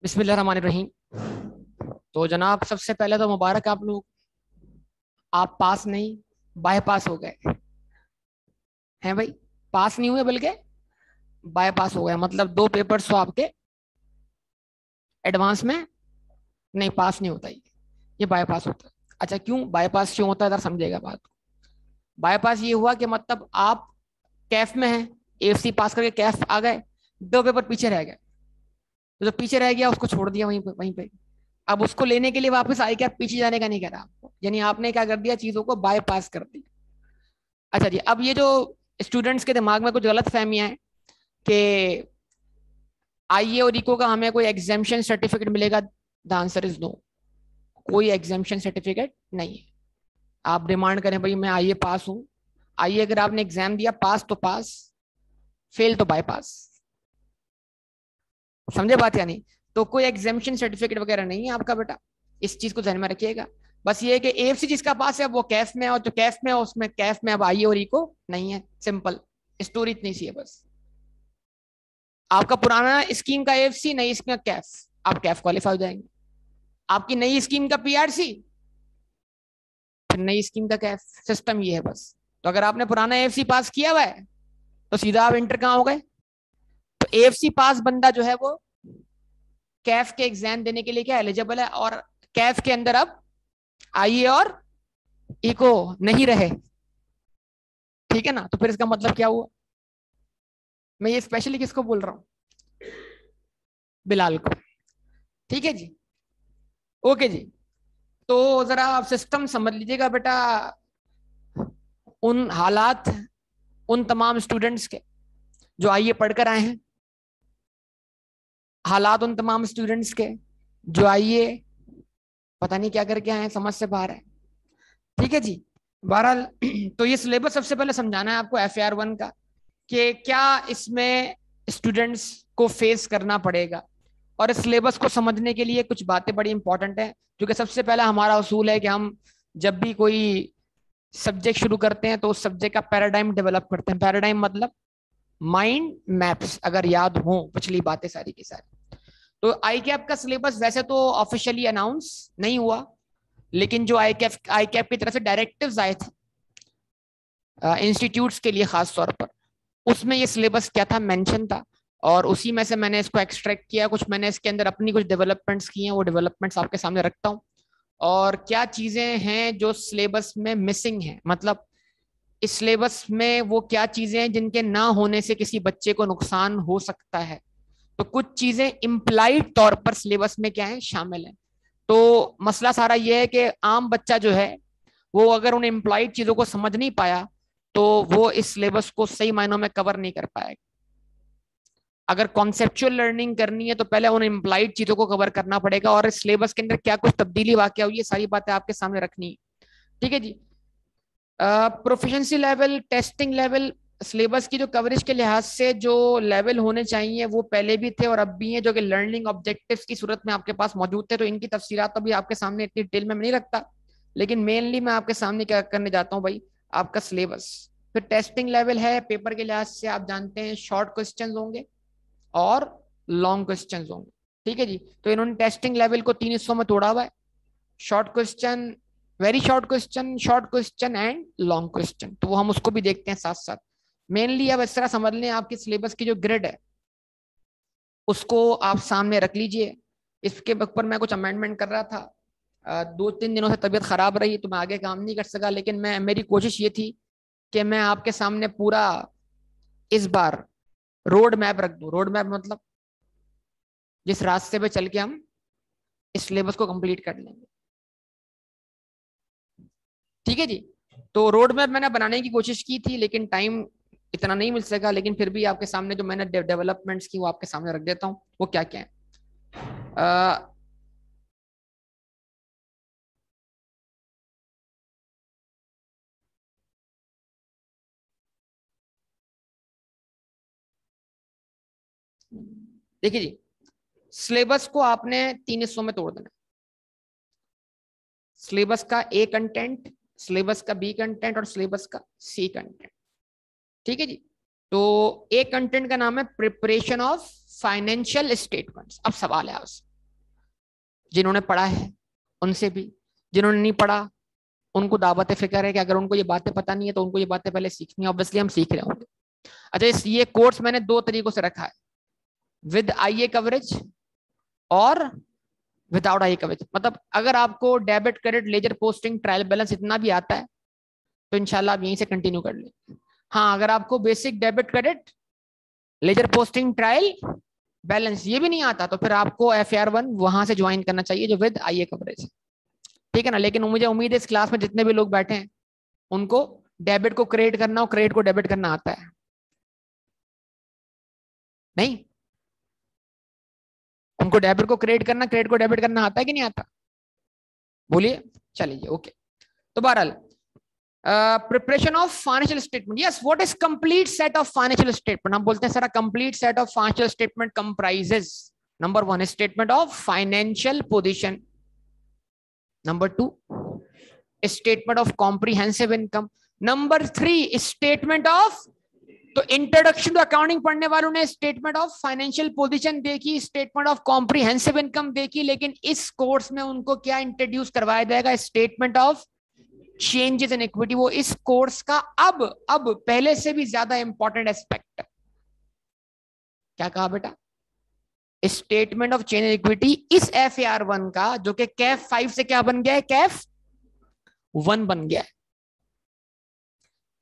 बिस्मिल्लाहिर्रहमानिर्रहीम। तो जनाब सबसे पहले तो मुबारक आप लोग, आप पास नहीं बाईपास हो गए हैं भाई। पास नहीं हुए बल्कि बाईपास हो गए, मतलब दो पेपर्स तो आपके एडवांस में। नहीं, पास नहीं होता ये बाईपास होता है। अच्छा, क्यों बाईपास क्यों होता है, जरा समझेगा बात को। बाईपास ये हुआ कि मतलब आप कैफ में हैं, एफसी पास करके कैफ आ गए, दो पेपर पीछे रह गए, तो जो पीछे रह गया उसको छोड़ दिया वहीं पे। अब उसको लेने के लिए वापस आई, क्या पीछे जाने का नहीं कह रहा आपको, यानी आपने क्या कर दिया, चीजों को बाईपास कर दिया। अच्छा जी, अब ये जो स्टूडेंट्स के दिमाग में कुछ गलत फहमियां हैं कि आईए और इको का हमें कोई एग्जाम्शन सर्टिफिकेट मिलेगा, द आंसर इज नो। कोई एग्जाम्शन सर्टिफिकेट नहीं है। आप डिमांड करें भाई मैं आईए पास हूं, आईए अगर आपने एग्जाम दिया पास तो पास, फेल तो बाईपास। समझे बात या नहीं? तो कोई एग्जाम्शन सर्टिफिकेट वगैरह नहीं है आपका बेटा, इस चीज को ध्यान में रखिएगा। बस ये है कि एएफसी जिसका पास है वो कैफ में है, और जो कैफ में है उसमें कैफ में अब आईए और इको नहीं है। सिंपल स्टोरी इतनी सी है बस। आपका पुराना स्कीम का एएफसी, नई स्कीम का कैफ, आप कैफ क्वालिफाई हो जाएंगे। आपकी नई स्कीम का पीआरसी, फिर नई स्कीम का कैफ। सिस्टम ये है बस। तो अगर आपने पुराना एएफसी पास किया हुआ है तो सीधा आप इंटर कहाँ हो गए। तो एएफसी पास बंदा जो है वो कैफ के एग्जाम देने के लिए क्या एलिजिबल है, और कैफ के अंदर अब आईए और इको नहीं रहे। ठीक है ना? तो फिर इसका मतलब क्या हुआ? मैं ये स्पेशली किसको बोल रहा हूँ? बिलाल को। ठीक है जी, ओके जी। तो जरा आप सिस्टम समझ लीजिएगा बेटा। उन हालात, उन तमाम स्टूडेंट्स के जो आईए पढ़कर आए हैं, हालात उन तमाम स्टूडेंट्स के जो आईए पता नहीं क्या करके आए हैं, समझ से बाहर है। ठीक है जी। बहरहाल तो ये सिलेबस सबसे पहले समझाना है आपको FAR 1 का, कि क्या इसमें स्टूडेंट्स को फेस करना पड़ेगा। और इस सिलेबस को समझने के लिए कुछ बातें बड़ी इंपॉर्टेंट है, क्योंकि सबसे पहला हमारा उसूल है कि हम जब भी कोई सब्जेक्ट शुरू करते हैं तो उस सब्जेक्ट का पैराडाइम डेवलप करते हैं। पैराडाइम मतलब माइंड मैप्स, अगर याद हो पिछली बातें सारी की सारी। तो आई कैप का सिलेबस वैसे तो ऑफिशियली अनाउंस नहीं हुआ, लेकिन जो आई कैप की तरफ से डायरेक्टिव्स आए थे इंस्टीट्यूट्स के लिए खास तौर पर, उसमें ये सिलेबस क्या था मेंशन था, और उसी में से मैंने इसको एक्सट्रैक्ट किया। कुछ मैंने इसके अंदर अपनी कुछ डेवलपमेंट्स की हैं, वो डेवलपमेंट्स आपके सामने रखता हूँ। और क्या चीजें हैं जो सिलेबस में मिसिंग है, मतलब इस सिलेबस में वो क्या चीजें हैं जिनके ना होने से किसी बच्चे को नुकसान हो सकता है। तो कुछ चीजें इम्प्लाइड तौर पर सिलेबस में क्या है शामिल है। तो मसला सारा ये है कि आम बच्चा जो है वो अगर उन इम्प्लाइड चीजों को समझ नहीं पाया तो वो इस सिलेबस को सही मायनों में कवर नहीं कर पाएगा। अगर कॉन्सेप्चुअल लर्निंग करनी है तो पहले उन इम्प्लाइड चीजों को कवर करना पड़ेगा, और इस सिलेबस के अंदर क्या कुछ तब्दीली वाकया हुई है, सारी बातें आपके सामने रखनी है। ठीक है जी। Proficiency level, testing level, syllabus की जो कवरेज के लिहाज से जो लेवल होने चाहिए वो पहले भी थे और अब भी हैं, जो कि लर्निंग ऑब्जेक्टिव्स की सूरत में आपके पास मौजूद थे। तो इनकी तफसीलात तो भी आपके सामने इतनी डिटेल में नहीं रखता, लेकिन मेनली मैं आपके सामने क्या करने जाता हूँ भाई, आपका सिलेबस। फिर टेस्टिंग लेवल है, पेपर के लिहाज से आप जानते हैं शॉर्ट क्वेश्चन होंगे और लॉन्ग क्वेश्चन होंगे। ठीक है जी। तो इन्होंने टेस्टिंग लेवल को 3 हिस्सों में तोड़ा हुआ है, short question, very short question and long question. तो वो हम उसको भी देखते हैं साथ साथ। मेनली अब इस तरह समझ लें, आपके सिलेबस की जो ग्रिड है उसको आप सामने रख लीजिए। इसके ऊपर मैं कुछ अमेंडमेंट कर रहा था, 2-3 दिनों से तबीयत खराब रही तो मैं आगे काम नहीं कर सका, लेकिन मेरी कोशिश ये थी कि मैं आपके सामने पूरा इस बार रोड मैप रख दूं। रोड मैप मतलब जिस रास्ते पे चल के हम इस सिलेबस को कंप्लीट कर लेंगे। ठीक है जी। तो रोड मैप मैंने बनाने की कोशिश की थी, लेकिन टाइम इतना नहीं मिल सका, लेकिन फिर भी आपके सामने जो मैंने डेवलपमेंट्स की वो आपके सामने रख देता हूँ। वो क्या क्या है। देखिए जी, सिलेबस को आपने 3 हिस्सों में तोड़ देना। सिलेबस का ए कंटेंट, सिलेबस का बी कंटेंट और सिलेबस का सी कंटेंट। ठीक है जी। तो ए कंटेंट का नाम है प्रिपरेशन ऑफ फाइनेंशियल स्टेटमेंट्स। अब सवाल है आपसे, जिन्होंने पढ़ा है उनसे भी, जिन्होंने नहीं पढ़ा उनको दावत फिक्र है कि अगर उनको ये बातें पता नहीं है तो उनको ये बातें पहले सीखनी है। ऑब्वियसली हम सीख रहे होंगे। अच्छा, ये कोर्स मैंने दो तरीकों से रखा है, विद आईए कवरेज और विदाउट आईए कवरेज। मतलब अगर आपको debit credit ledger posting trial balance इतना भी आता है तो इंशाल्लाह आप यहीं से कंटिन्यू कर लें। हाँ, अगर आपको basic debit credit ledger posting trial balance ये भी नहीं आता तो फिर आपको FAR1 वहां से ज्वाइन करना चाहिए जो विद आईए कवरेज है, ठीक है ना। लेकिन मुझे उम्मीद है इस क्लास में जितने भी लोग बैठे हैं उनको डेबिट को क्रेडिट करना और क्रेडिट को डेबिट करना आता है। नहीं, उनको डेबिट को क्रेडिट करना, क्रेडिट को डेबिट करना आता है कि नहीं आता? बोलिए। चलिए, ओके। तो बहरहाल preparation of financial statement, yes, what is complete set of financial statement? हम बोलते हैं sir complete set of financial statement comprises number 1 statement of financial position, number 2 statement of comprehensive income, number 3 statement of, तो introduction to accounting पढ़ने वालों ने statement of financial position देखी, statement of comprehensive income देखी, लेकिन इस course में उनको क्या इंट्रोड्यूस करवाया जाएगा? Statement of changes in equity. वो इस कोर्स का अब पहले से भी ज्यादा इंपॉर्टेंट एस्पेक्ट है। क्या कहा बेटा? Statement of change in equity इस FAR1 का, जो कि कैफ 5 से क्या बन गया है? कैफ 1 बन गया है,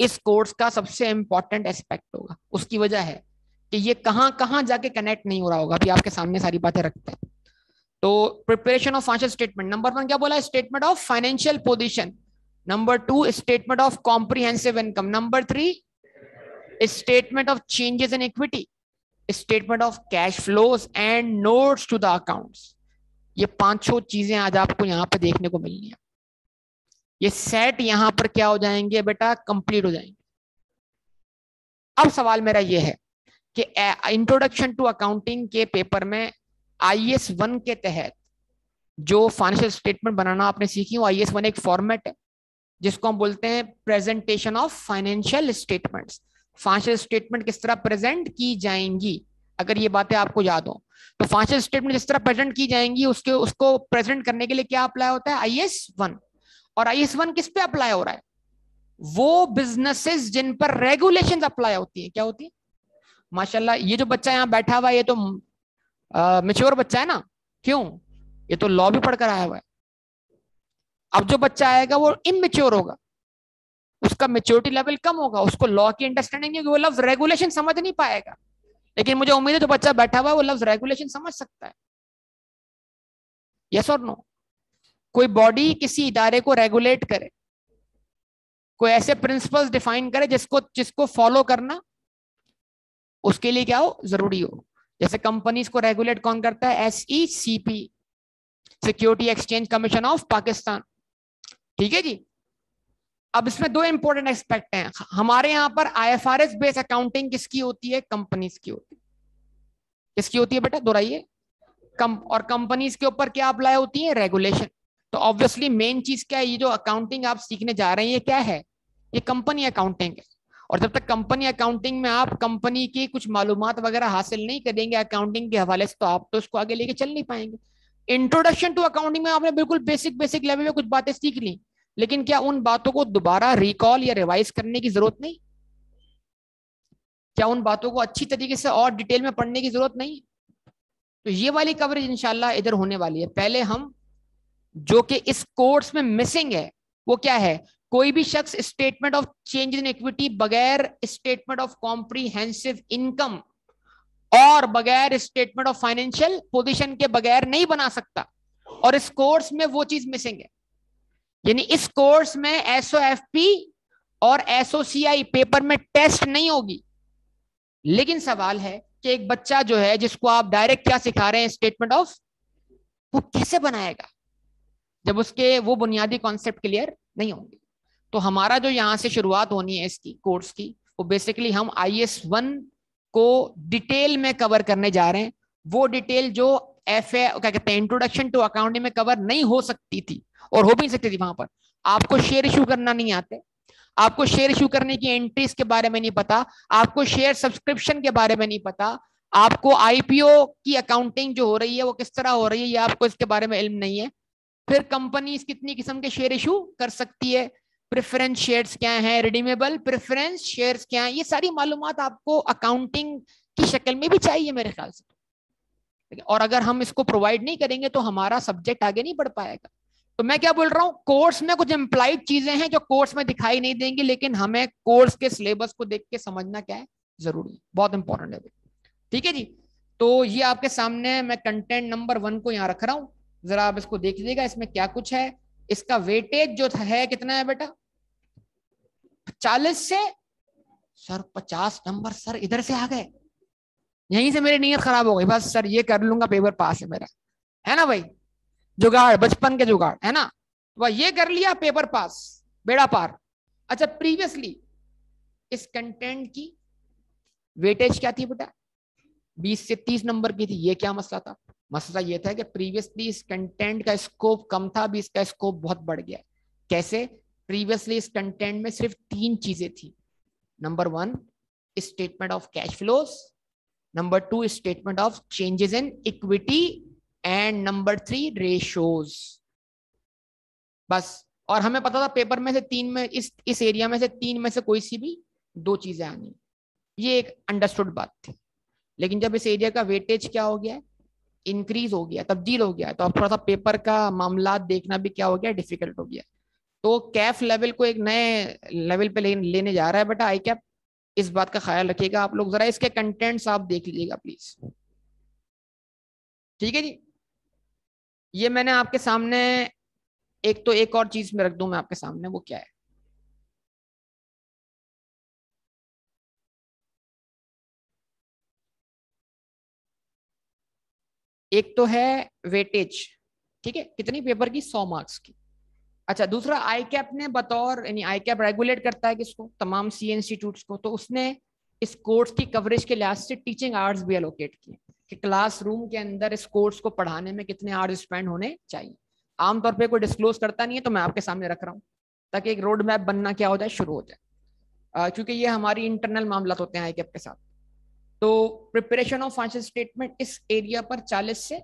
इस कोर्स का सबसे इंपॉर्टेंट एस्पेक्ट होगा। उसकी वजह है कि ये कहां कहां जाके कनेक्ट नहीं हो रहा होगा। अभी आपके सामने सारी बातें रखते हैं। तो preparation of financial statement, number 1 क्या बोला? Statement of financial position, number 2 statement of comprehensive income, number 3 statement of changes in equity, statement of cash flows and notes to the accounts. ये 5 चीजें आज आपको यहां पे देखने को मिलनी है। ये सेट यहां पर क्या हो जाएंगे बेटा? कंप्लीट हो जाएंगे। अब सवाल मेरा ये है कि इंट्रोडक्शन टू अकाउंटिंग के पेपर में IAS 1 के तहत जो फाइनेंशियल स्टेटमेंट बनाना आपने सीखी, वो IAS 1 एक फॉर्मेट है जिसको हम बोलते हैं presentation of financial statements. Financial statement किस तरह प्रेजेंट की जाएंगी, अगर ये बातें आपको याद हो तो फाइनेंशियल स्टेटमेंट जिस तरह प्रेजेंट की जाएंगी उसको प्रेजेंट करने के लिए क्या अप्लाई होता है? IAS 1। और IAS 1 किस पे अप्लाई हो रहा है? वो बिजनेसेस जिन पर रेगुलेशंस अप्लाई होती है। क्या होती है? माशाल्लाह, ये जो बच्चा यहाँ बैठा हुआ है ये तो मैच्योर बच्चा है ना। क्यों? ये तो लॉ भी पढ़कर आया हुआ है। अब जो बच्चा आएगा वो इमेच्योर होगा, उसका मेच्योरिटी लेवल कम होगा, उसको लॉ की अंडरस्टैंडिंग नहीं होगी, वो लफ्ज रेगुलेशन समझ नहीं पाएगा। लेकिन मुझे उम्मीद है जो बच्चा बैठा हुआ है वो लफ्ज रेगुलेशन समझ सकता है। यस और नो? कोई बॉडी किसी इदारे को रेगुलेट करे, कोई ऐसे प्रिंसिपल्स डिफाइन करे जिसको फॉलो करना उसके लिए क्या हो? जरूरी हो। जैसे कंपनीज को रेगुलेट कौन करता है? SECP, security exchange commission of Pakistan. ठीक है जी। अब इसमें 2 इंपॉर्टेंट एस्पेक्ट हैं। हमारे यहाँ पर IFRS बेस्ड अकाउंटिंग किसकी होती है? कंपनीज की होती है। किसकी होती है बेटा? दोहराइए। और कंपनीज के ऊपर क्या अप्लाई होती है? रेगुलेशन। तो ऑब्वियसली मेन चीज क्या है? ये जो अकाउंटिंग आप सीखने जा रहे हैं ये क्या है? ये कंपनी अकाउंटिंग है। और जब तक कंपनी अकाउंटिंग में आप कंपनी की कुछ मालूमात वगैरह हासिल नहीं करेंगे अकाउंटिंग के हवाले से, तो आप तो उसको आगे लेके चल नहीं पाएंगे। इंट्रोडक्शन टू अकाउंटिंग में आपने बिल्कुल बेसिक लेवल में कुछ बातें सीख ली, लेकिन क्या उन बातों को दोबारा रिकॉल या रिवाइज करने की जरूरत नहीं? क्या उन बातों को अच्छी तरीके से और डिटेल में पढ़ने की जरूरत नहीं? तो ये वाली कवरेज इंशाल्लाह इधर होने वाली है। पहले हम जो कि इस कोर्स में मिसिंग है वो क्या है? कोई भी शख्स statement of change in equity बगैर स्टेटमेंट ऑफ कॉम्प्रिहेंसिव इनकम और बगैर स्टेटमेंट ऑफ फाइनेंशियल पोजीशन के बगैर नहीं बना सकता। और इस कोर्स में वो चीज मिसिंग है। यानी इस कोर्स में SOFP और SOCI पेपर में टेस्ट नहीं होगी। लेकिन सवाल है कि एक बच्चा जो है जिसको आप डायरेक्ट क्या सिखा रहे हैं? स्टेटमेंट ऑफ, वो कैसे बनाएगा जब उसके वो बुनियादी कॉन्सेप्ट क्लियर नहीं होंगे? तो हमारा जो यहां से शुरुआत होनी है इसकी कोर्स की, वो बेसिकली हम IAS 1 को डिटेल में कवर करने जा रहे हैं। वो डिटेल जो क्या कहते हैं इंट्रोडक्शन टू अकाउंटिंग में कवर नहीं हो सकती थी और हो भी नहीं सकती थी। वहां पर आपको शेयर इशू करना नहीं आते, आपको शेयर इशू करने की एंट्रीज के बारे में नहीं पता, आपको शेयर सब्सक्रिप्शन के बारे में नहीं पता, आपको आईपीओ की अकाउंटिंग जो हो रही है वो किस तरह हो रही है ये आपको इसके बारे में इल्म नहीं है। फिर कंपनी कितनी किस्म के शेयर इशू कर सकती है, प्रेफरेंस शेयर्स क्या है, रिडीमेबल प्रेफरेंस शेयर्स क्या है, ये सारी मालूमात आपको अकाउंटिंग की शक्ल में भी चाहिए मेरे ख्याल से। और अगर हम इसको प्रोवाइड नहीं करेंगे तो हमारा सब्जेक्ट आगे नहीं बढ़ पाएगा। तो मैं क्या बोल रहा हूँ, कोर्स में कुछ इम्प्लाइड चीजें हैं जो कोर्स में दिखाई नहीं देंगी, लेकिन हमें कोर्स के सिलेबस को देख के समझना क्या है जरूरी, बहुत इंपॉर्टेंट है। ठीक है जी। तो ये आपके सामने मैं कंटेंट नंबर 1 को यहाँ रख रहा हूँ, जरा आप इसको देख लीजिएगा इसमें क्या कुछ है। इसका वेटेज जो है कितना है बेटा, 40 से। सर 50 नंबर सर इधर से आ गए, यहीं से मेरी नीयत खराब हो गई, बस सर ये कर लूंगा पेपर पास है मेरा, है ना भाई, जुगाड़ बचपन के जुगाड़ है ना, वह ये कर लिया पेपर पास, बेड़ा पार। अच्छा प्रीवियसली इस कंटेंट की वेटेज क्या थी बेटा, 20 से 30 नंबर की थी। ये क्या मसला था, मसला ये था कि प्रीवियसली इस कंटेंट का स्कोप कम था, अभी इसका स्कोप बहुत बढ़ गया। कैसे, प्रीवियसली इस कंटेंट में सिर्फ 3 चीजें थी। Number 1 statement of cash flows, number 2 statement of changes in equity, and number 3 ratios, बस। और हमें पता था पेपर में से 3 में इस एरिया में से 3 में से कोई सी भी 2 चीजें आनी, ये एक अंडरस्टूड बात थी। लेकिन जब इस एरिया का वेटेज क्या हो गया, इंक्रीज हो गया, तब्दील हो गया, तो अब थोड़ा सा पेपर का मामला देखना भी क्या हो गया, डिफिकल्ट हो गया। तो कैफ लेवल को एक नए लेवल पे लेने जा रहा है बेटा आई कैप, इस बात का ख्याल रखिएगा आप लोग। जरा इसके कंटेंट्स आप देख लीजिएगा प्लीज। ठीक है जी। ये मैंने आपके सामने एक तो एक और चीज में रख दूं मैं आपके सामने, वो क्या है, एक तो है वेटेज, ठीक है, कितनी पेपर की, 100 मार्क्स की। अच्छा दूसरा आई कैप ने बतौर, यानी आई कैप रेगुलेट करता है किसको, तमाम सी इंस्टीट्यूट्स को, तो उसने इस कोर्स की कवरेज के लिहाज से टीचिंग आवर्स भी एलोकेट किए कि क्लासरूम के अंदर इस कोर्स को पढ़ाने में कितने आवर्स स्पेंड होने चाहिए। आमतौर पर कोई डिस्क्लोज करता नहीं है, तो मैं आपके सामने रख रहा हूँ ताकि एक रोड मैप बनना क्या हो जाए, शुरू हो जाए, क्योंकि ये हमारी इंटरनल मामला होते हैं आई कैप के साथ। तो प्रिपरेशन ऑफ फाइनेंशियल स्टेटमेंट इस एरिया पर 40 से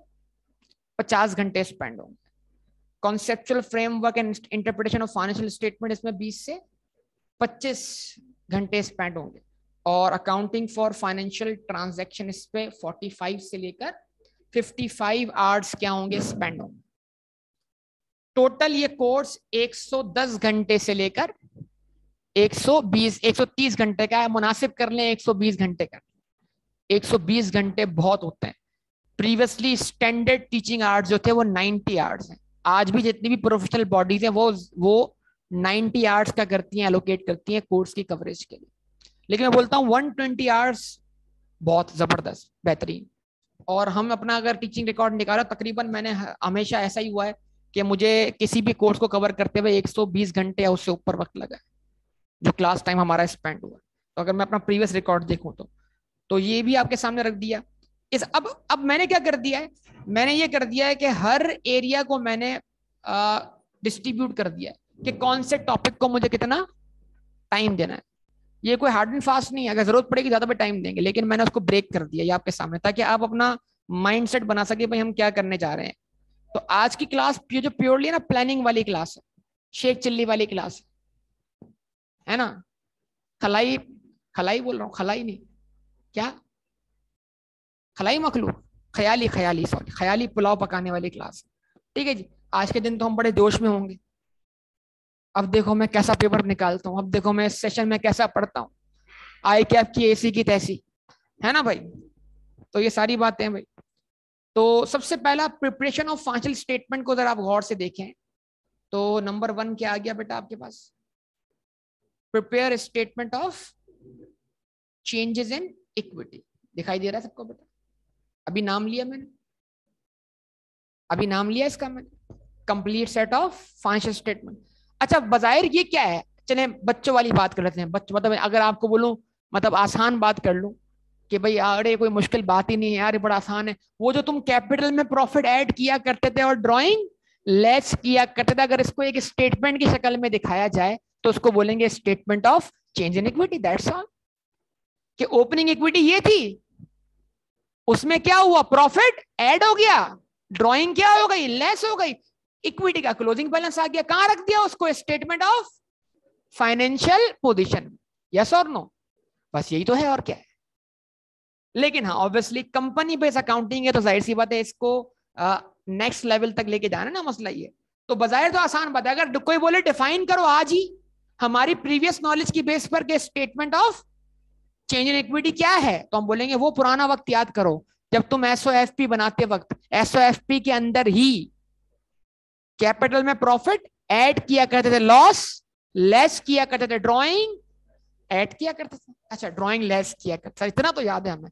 50 घंटे स्पेंड होंगे। Conceptual framework and interpretation of financial statement इसमें 20 से 25 घंटे स्पेंड होंगे। और अकाउंटिंग फॉर फाइनेंशियल ट्रांजैक्शन इस पे 45 से लेकर 55 आवर्स क्या होंगे, स्पेंड होंगे। टोटल ये कोर्स 110 घंटे से लेकर 130 घंटे का है, मुनासिब कर लें 120 घंटे का। 120 घंटे बहुत होते हैं। प्रीवियसली स्टैंडर्ड टीचिंग आवर्स जो थे वो 90 आवर्स हैं। आज भी जितनी भी प्रोफेशनल बॉडीज हैं वो 90 आवर्स का करती हैं, एलोकेट करती हैं कोर्स की कवरेज के लिए। लेकिन मैं बोलता हूँ 120 आवर्स बहुत जबरदस्त, बेहतरीन। और हम अपना अगर टीचिंग रिकॉर्ड निकालो, तकरीबन मैंने हमेशा ऐसा ही हुआ है कि मुझे किसी भी कोर्स को कवर करते हुए 120 घंटे या उससे ऊपर वक्त लगा जो क्लास टाइम हमारा स्पेंड हुआ। तो अगर मैं अपना प्रीवियस रिकॉर्ड देखूं तो ये भी आपके सामने रख दिया। अब मैंने क्या कर दिया है, मैंने ये कर दिया है कि हर एरिया को मैंने डिस्ट्रीब्यूट कर दिया है कि कौन से टॉपिक को मुझे कितना टाइम देना है। ये कोई हार्ड एंड फास्ट नहीं है, अगर जरूरत पड़ेगी ज्यादा भी टाइम देंगे, लेकिन मैंने उसको ब्रेक कर दिया ये आपके सामने, ताकि आप अपना माइंडसेट बना सके भाई हम क्या करने जा रहे हैं। तो आज की क्लास जो प्योरली है ना, प्लानिंग वाली क्लास है, शेख चिल्ली वाली क्लास है ना, खलाई खलाई बोल रहा हूँ, खलाई नहीं, क्या खलाई मखलूक, ख्याली ख्याली सॉरी ख्याली पुलाव पकाने वाली क्लास। ठीक है जी। आज के दिन तो हम बड़े जोश में होंगे, अब देखो मैं कैसा पेपर निकालता हूँ, अब देखो मैं इस सेशन में कैसा पढ़ता हूँ, आई कैप की ऐसी की तैसी, है ना भाई। तो ये सारी बातें हैं भाई। तो सबसे पहला प्रिपरेशन ऑफ फाइनेंशियल स्टेटमेंट को जरा आप गौर से देखें। तो नंबर 1 क्या आ गया बेटा आपके पास, prepare statement of changes in equity. दिखाई दे रहा है सबको बेटा, अभी नाम लिया मैंने, अभी नाम लिया इसका मैंने, complete set of financial statement. अच्छा बजायर ये क्या है, चले बच्चों वाली बात कर लेते हैं। बच्चों मतलब अगर आपको बोलूं, मतलब आसान बात कर लूं कि भाई अरे कोई मुश्किल बात ही नहीं है यार, ये बड़ा आसान है। वो जो तुम कैपिटल में प्रॉफिट ऐड किया करते थे और ड्राइंग लेस किया करते थे, अगर इसको एक स्टेटमेंट की शक्ल में दिखाया जाए तो उसको बोलेंगे statement of change in equity. That's all. कि ओपनिंग इक्विटी ये थी, उसमें क्या हुआ, प्रॉफिट ऐड हो गया, ड्राइंग क्या हो गई, लेस हो गई, इक्विटी का क्लोजिंग बैलेंस आ गया, कहां रख दिया उसको, statement of financial position. Yes और नो, बस यही तो है और क्या है। लेकिन हाँ ऑब्वियसली कंपनी बेस्ड अकाउंटिंग है तो जाहिर सी बात है इसको नेक्स्ट लेवल तक लेके जाना ना, मसला ये। तो बाजाहिर तो आसान बात है, अगर कोई बोले डिफाइन करो आज ही हमारी प्रीवियस नॉलेज की बेस पर के statement of change in equity क्या है, तो हम बोलेंगे वो पुराना वक्त याद करो जब तुम एसओएफपी बनाते वक्त एसओएफपी के अंदर ही कैपिटल में प्रॉफिट ऐड किया करते थे, लॉस लेस किया करते थे, ड्राइंग ऐड किया करते थे, अच्छा ड्राइंग लेस किया करते थे, इतना तो याद है हमें।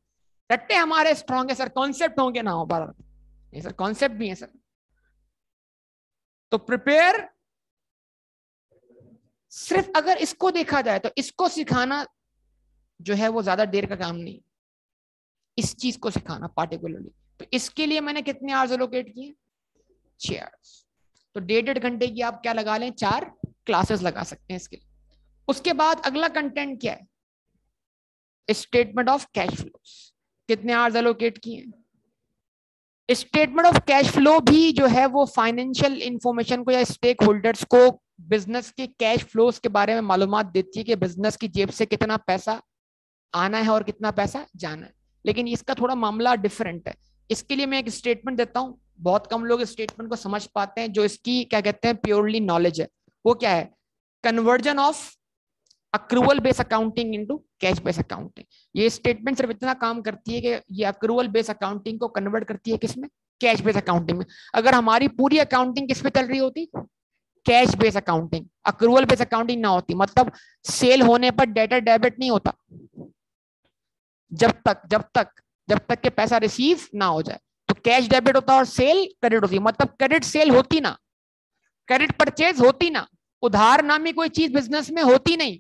रट्टे हमारे स्ट्रॉन्ग है सर, कॉन्सेप्ट होंगे ना हो बार, नहीं सर कॉन्सेप्ट भी है सर। तो प्रिपेयर सिर्फ अगर इसको देखा जाए तो इसको सिखाना जो है वो ज्यादा देर का काम नहीं, इस चीज को सिखाना पार्टिकुलरली। तो इसके लिए मैंने कितने आवर्स एलोकेट किए, 6 आवर्स। तो 1.5 घंटे की आप क्या लगा लें, 4 क्लासेस लगा सकते हैं इसके लिए। उसके बाद अगला कंटेंट क्या है, स्टेटमेंट ऑफ कैश फ्लो, कितने आवर्स एलोकेट किए। स्टेटमेंट ऑफ कैश फ्लो भी जो है वो फाइनेंशियल इंफॉर्मेशन को या स्टेक होल्डर्स को बिजनेस के कैश फ्लोज के बारे में मालूमात देती है कि बिजनेस की जेब से कितना पैसा आना है और कितना पैसा जाना है। लेकिन इसका थोड़ा मामला डिफरेंट है। इसके लिए मैं एक स्टेटमेंट देता हूं, बहुत कम लोग इस स्टेटमेंट को समझ पाते हैं, जो इसकी क्या कहते हैं प्योरली नॉलेज है। वो क्या है, conversion of accrual base accounting into cash base accounting. ये स्टेटमेंट सिर्फ इतना काम करती है कि ये अक्रूवल बेस अकाउंटिंग को कन्वर्ट करती है किसमें, कैश बेस अकाउंटिंग में। अगर हमारी पूरी अकाउंटिंग किस पे चल रही होती, cash base accounting, accrual base accounting ना होती, मतलब सेल होने पर डेटर डेबिट नहीं होता जब तक के पैसा रिसीव ना हो जाए। तो कैश डेबिट होता है और सेल क्रेडिट होती है, मतलब क्रेडिट सेल होती ना, क्रेडिट परचेज होती ना, उधार नामी कोई चीज बिजनेस में होती नहीं।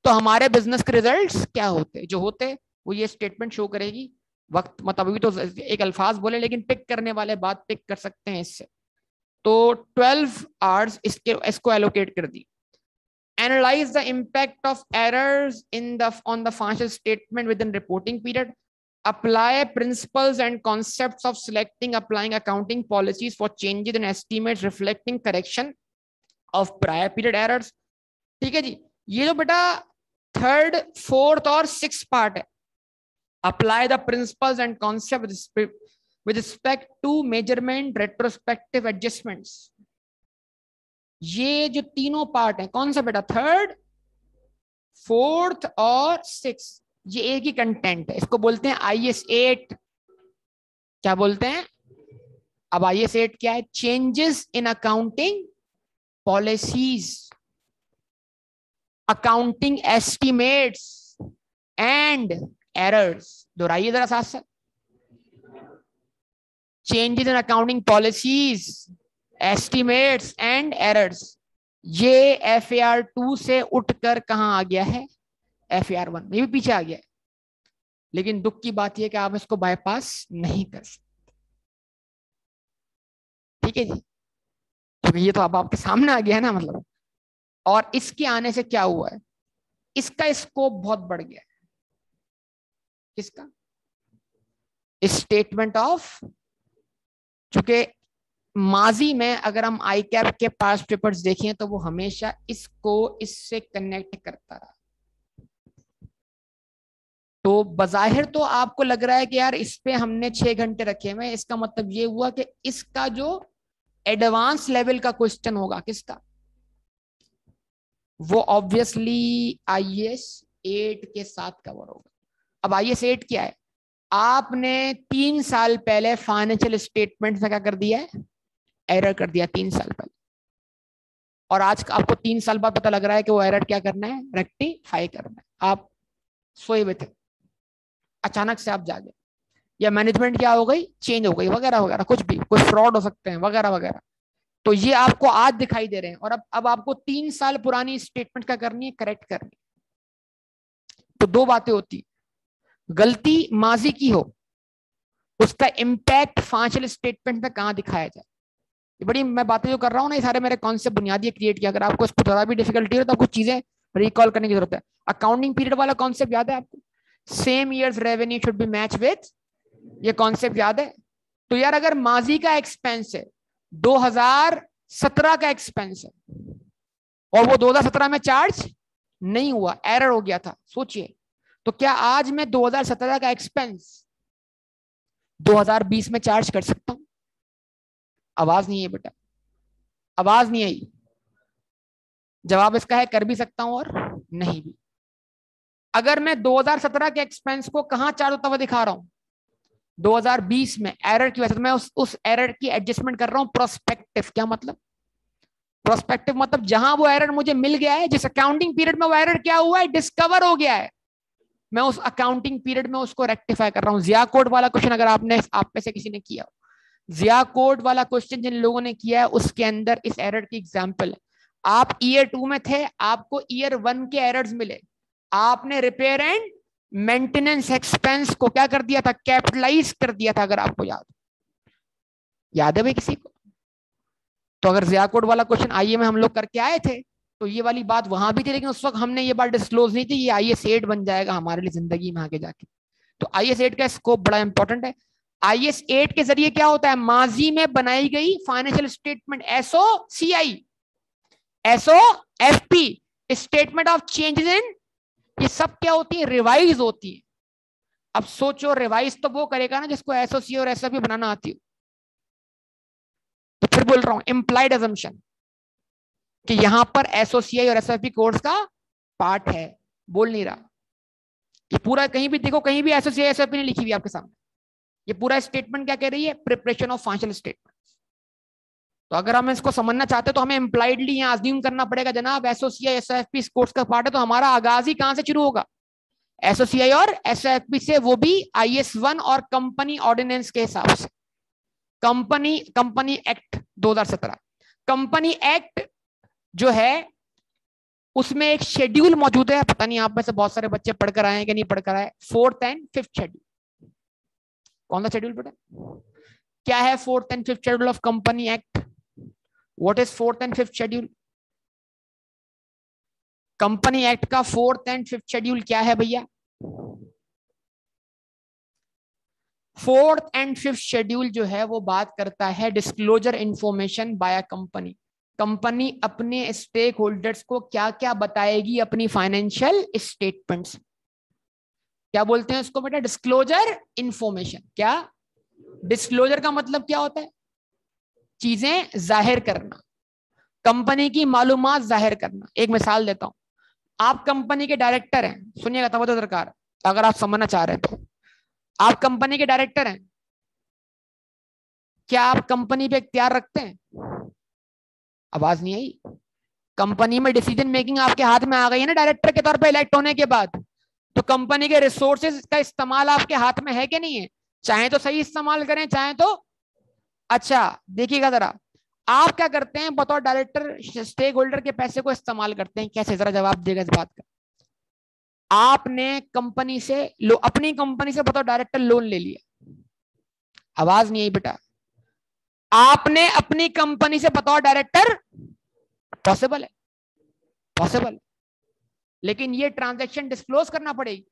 तो हमारे बिजनेस के रिजल्ट्स क्या होते जो होते वो ये स्टेटमेंट शो करेगी। वक्त मतलब अभी तो एक अल्फाज बोले, लेकिन पिक करने वाले बात पिक कर सकते हैं इससे। तो 12 आवर्स इसको एलोकेट कर दी। Analyze the impact of errors on the financial statement within reporting period. Apply principles and concepts of selecting, applying accounting policies for changes in estimates reflecting correction of prior period errors. ठीक है जी, ये जो बेटा 3rd, 4th और 6th part है, apply the principles and concepts with respect to measurement retrospective adjustments. ये जो तीनों पार्ट है कौन सा बेटा, 3rd, 4th और 6th, ये एक ही कंटेंट है। इसको बोलते हैं IS 8। क्या बोलते हैं, अब IS 8 क्या है, changes in accounting policies, accounting estimates and errors. दोहराइए जरा साथ साथ, changes in accounting policies, estimates and errors. ये FAR 2 से उठकर कहां आ गया है, FAR 1 में भी पीछे आ गया है। लेकिन दुख की बात यह कि आप इसको बाईपास नहीं कर सकते, ठीक है जी, क्योंकि ये तो अब आपके सामने आ गया है ना मतलब। और इसके आने से क्या हुआ है, इसका स्कोप बहुत बढ़ गया है। किसका, स्टेटमेंट ऑफ, चूंकि माजी में अगर हम ICAP के पास पेपर्स देखें तो वो हमेशा इसको इससे कनेक्ट करता रहा। तो बजाहिर तो आपको लग रहा है कि यार इस पे हमने 6 घंटे रखे हुए, इसका मतलब ये हुआ कि इसका जो एडवांस लेवल का क्वेश्चन होगा किसका, वो ऑब्वियसली IS 8 के साथ कवर होगा। अब IS 8 क्या है, आपने 3 साल पहले फाइनेंशियल स्टेटमेंट में क्या कर दिया है, एरर कर दिया 3 साल पहले, और आज आपको 3 साल बाद पता लग रहा है कि वो एरर क्या करना है, रेक्टिफाई करना है। आप सोए हुए थे, अचानक से आप जागे, या मैनेजमेंट क्या हो गई, चेंज हो गई, वगैरह वगैरह, कुछ भी, कोई फ्रॉड हो सकते हैं वगैरह वगैरह। तो ये आपको आज दिखाई दे रहे हैं, और अब आपको 3 साल पुरानी स्टेटमेंट क्या करनी है, करेक्ट करनी है। तो 2 बातें होती, गलती माजी की हो, उसका इम्पैक्ट फाइनेंशियल स्टेटमेंट में कहां दिखाया जाए। ये बड़ी मैं बातें जो कर रहा हूँ ना, ये सारे मेरे कॉन्सेप्ट बुनियादी क्रिएट किया। अगर आपको इसको थोड़ा भी डिफिकल्टी हो तो कुछ चीजें रिकॉल करने की जरूरत है। अकाउंटिंग पीरियड वाला कॉन्सेप्ट याद है आपको, same years revenue should be match with ये कॉन्सेप्ट याद है? तो यार अगर माजी का एक्सपेंस है 2017 का एक्सपेंस है और वो 2017 में चार्ज नहीं हुआ, एरर हो गया था, सोचिए, तो क्या आज मैं 2017 का एक्सपेंस 2020 में चार्ज कर सकता हूं? आवाज नहीं है बेटा, आवाज नहीं आई। जवाब इसका है कर भी सकता हूं और नहीं भी। अगर मैं 2017 के एक्सपेंस को कहां चार्ज होता हुआ दिखा रहा हूं, 2020 में एरर की वजह से मैं उस एरर की एडजस्टमेंट कर रहा हूं प्रोस्पेक्टिव। क्या मतलब? प्रोस्पेक्टिव मतलब जहां वो एरर मुझे मिल गया है, जिस अकाउंटिंग पीरियड में वो एरर क्या हुआ है, डिस्कवर हो गया है, मैं उस अकाउंटिंग पीरियड में उसको रेक्टिफाई कर रहा हूं। जिया कोड वाला क्वेश्चन अगर आपने आप में से किसी ने किया, जिया कोड वाला क्वेश्चन जिन लोगों ने किया है उसके अंदर इस एरर की एग्जांपल है। आप ईयर 2 में थे, आपको ईयर 1 के एरर्स मिले, आपने रिपेयर एंड मेंटेनेंस एक्सपेंस को क्या कर दिया था, कैपिटलाइज कर दिया था, अगर आपको याद है भाई किसी को? तो अगर जिया कोड वाला क्वेश्चन आईए में हम लोग करके आए थे तो ये वाली बात वहां भी थी, लेकिन उस वक्त हमने ये बात डिस्क्लोज नहीं थी। ये IAS 8 बन जाएगा हमारे लिए जिंदगी में आगे जाके। तो IAS 8 का स्कोप बड़ा इंपॉर्टेंट है। IAS 8 के जरिए क्या होता है, माजी में बनाई गई financial statement, SOCI, SOFP, statement of changes इन, ये सब क्या होती है, रिवाइज होती है। अब सोचो, रिवाइज तो वो करेगा ना जिसको SOC और SOP बनाना आती हो। तो फिर बोल रहा हूं इंप्लाइड अजम्पशन कि यहां पर SOCI और SOP कोर्स का पार्ट है, बोल नहीं रहा। ये पूरा कहीं भी देखो, कहीं भी SOCI SOP नहीं लिखी हुई आपके सामने। ये पूरा स्टेटमेंट क्या कह रही है, प्रिपरेशन ऑफ फाइनेंशियल स्टेटमेंट। तो अगर हम इसको समझना चाहते हैं तो हमें इंप्लाइडली यहाँ अज्यूम करना पड़ेगा, जनाब SOCI SOFP इस कोर्स का पार्ट है, तो हमारा आगाज ही कहां से शुरू होगा, SOCI और SOFP से, वो भी IAS 1 और कंपनी ऑर्डिनेंस के हिसाब से। कंपनी एक्ट 2017, कंपनी एक्ट जो है उसमें एक शेड्यूल मौजूद है, पता नहीं आप में से बहुत सारे बच्चे पढ़कर आए हैं कि नहीं पढ़कर आए, 4th and 5th शेड्यूल। कौन सा शेड्यूल बेटा? क्या है 4th and 5th schedule of company act? What is 4th and 5th schedule? Company act का 4th and 5th शेड्यूल क्या है भैया? 4th and 5th शेड्यूल जो है वो बात करता है disclosure information bye a company. Company अपने स्टेक होल्डर्स को क्या क्या बताएगी अपनी फाइनेंशियल स्टेटमेंट्स। क्या बोलते हैं उसको बेटा? Disclosure information. क्या डिस्क्लोजर का मतलब क्या होता है? चीजें जाहिर करना, कंपनी की मालूमात जाहिर करना। एक मिसाल देता हूं, आप कंपनी के डायरेक्टर हैं, सुनिएगा तब तो दरकार, अगर आप समझना चाह रहे हैं तो। आप कंपनी के डायरेक्टर हैं, क्या आप कंपनी पे इख्तियार रखते हैं? आवाज नहीं आई। कंपनी में डिसीजन मेकिंग आपके हाथ में आ गई है ना डायरेक्टर के तौर पे इलेक्ट होने के बाद, तो कंपनी के रिसोर्सेज का इस्तेमाल आपके हाथ में है कि नहीं है? चाहे तो सही इस्तेमाल करें, चाहे तो अच्छा। देखिएगा जरा, आप क्या करते हैं बतौर डायरेक्टर, स्टेक होल्डर के पैसे को इस्तेमाल करते हैं कैसे? जरा जवाब देगा इस बात का। आपने कंपनी से अपनी कंपनी से बतौर डायरेक्टर लोन ले लिया, आवाज नहीं आई बेटा। आपने अपनी कंपनी से बतौर डायरेक्टर, पॉसिबल है, पॉसिबल है, लेकिन ये ट्रांजैक्शन डिस्क्लोज करना पड़ेगी,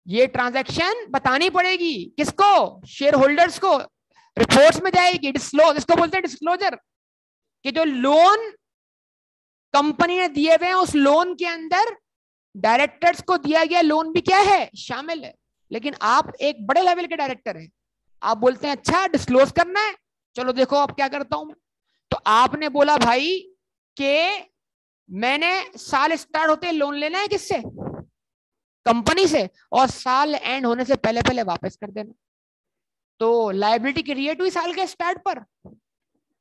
ये ट्रांजैक्शन बतानी पड़ेगी किसको? शेयर होल्डर्स को, रिपोर्ट्स में जाएगी। डिस्क्लोज, इसको बोलते हैं डिस्क्लोजर, कि जो लोन कंपनी ने दिए हुए हैं उस लोन के अंदर डायरेक्टर्स को दिया गया लोन भी क्या है, शामिल है। लेकिन आप एक बड़े लेवल के डायरेक्टर हैं, आप बोलते हैं अच्छा डिस्क्लोज करना है, चलो देखो अब क्या करता हूं मैं। तो आपने बोला भाई कि मैंने साल स्टार्ट होते लोन लेना है किससे? कंपनी से, और साल एंड होने से पहले पहले वापस कर देना। तो लायबिलिटी क्रिएट हुई साल के स्टार्ट पर,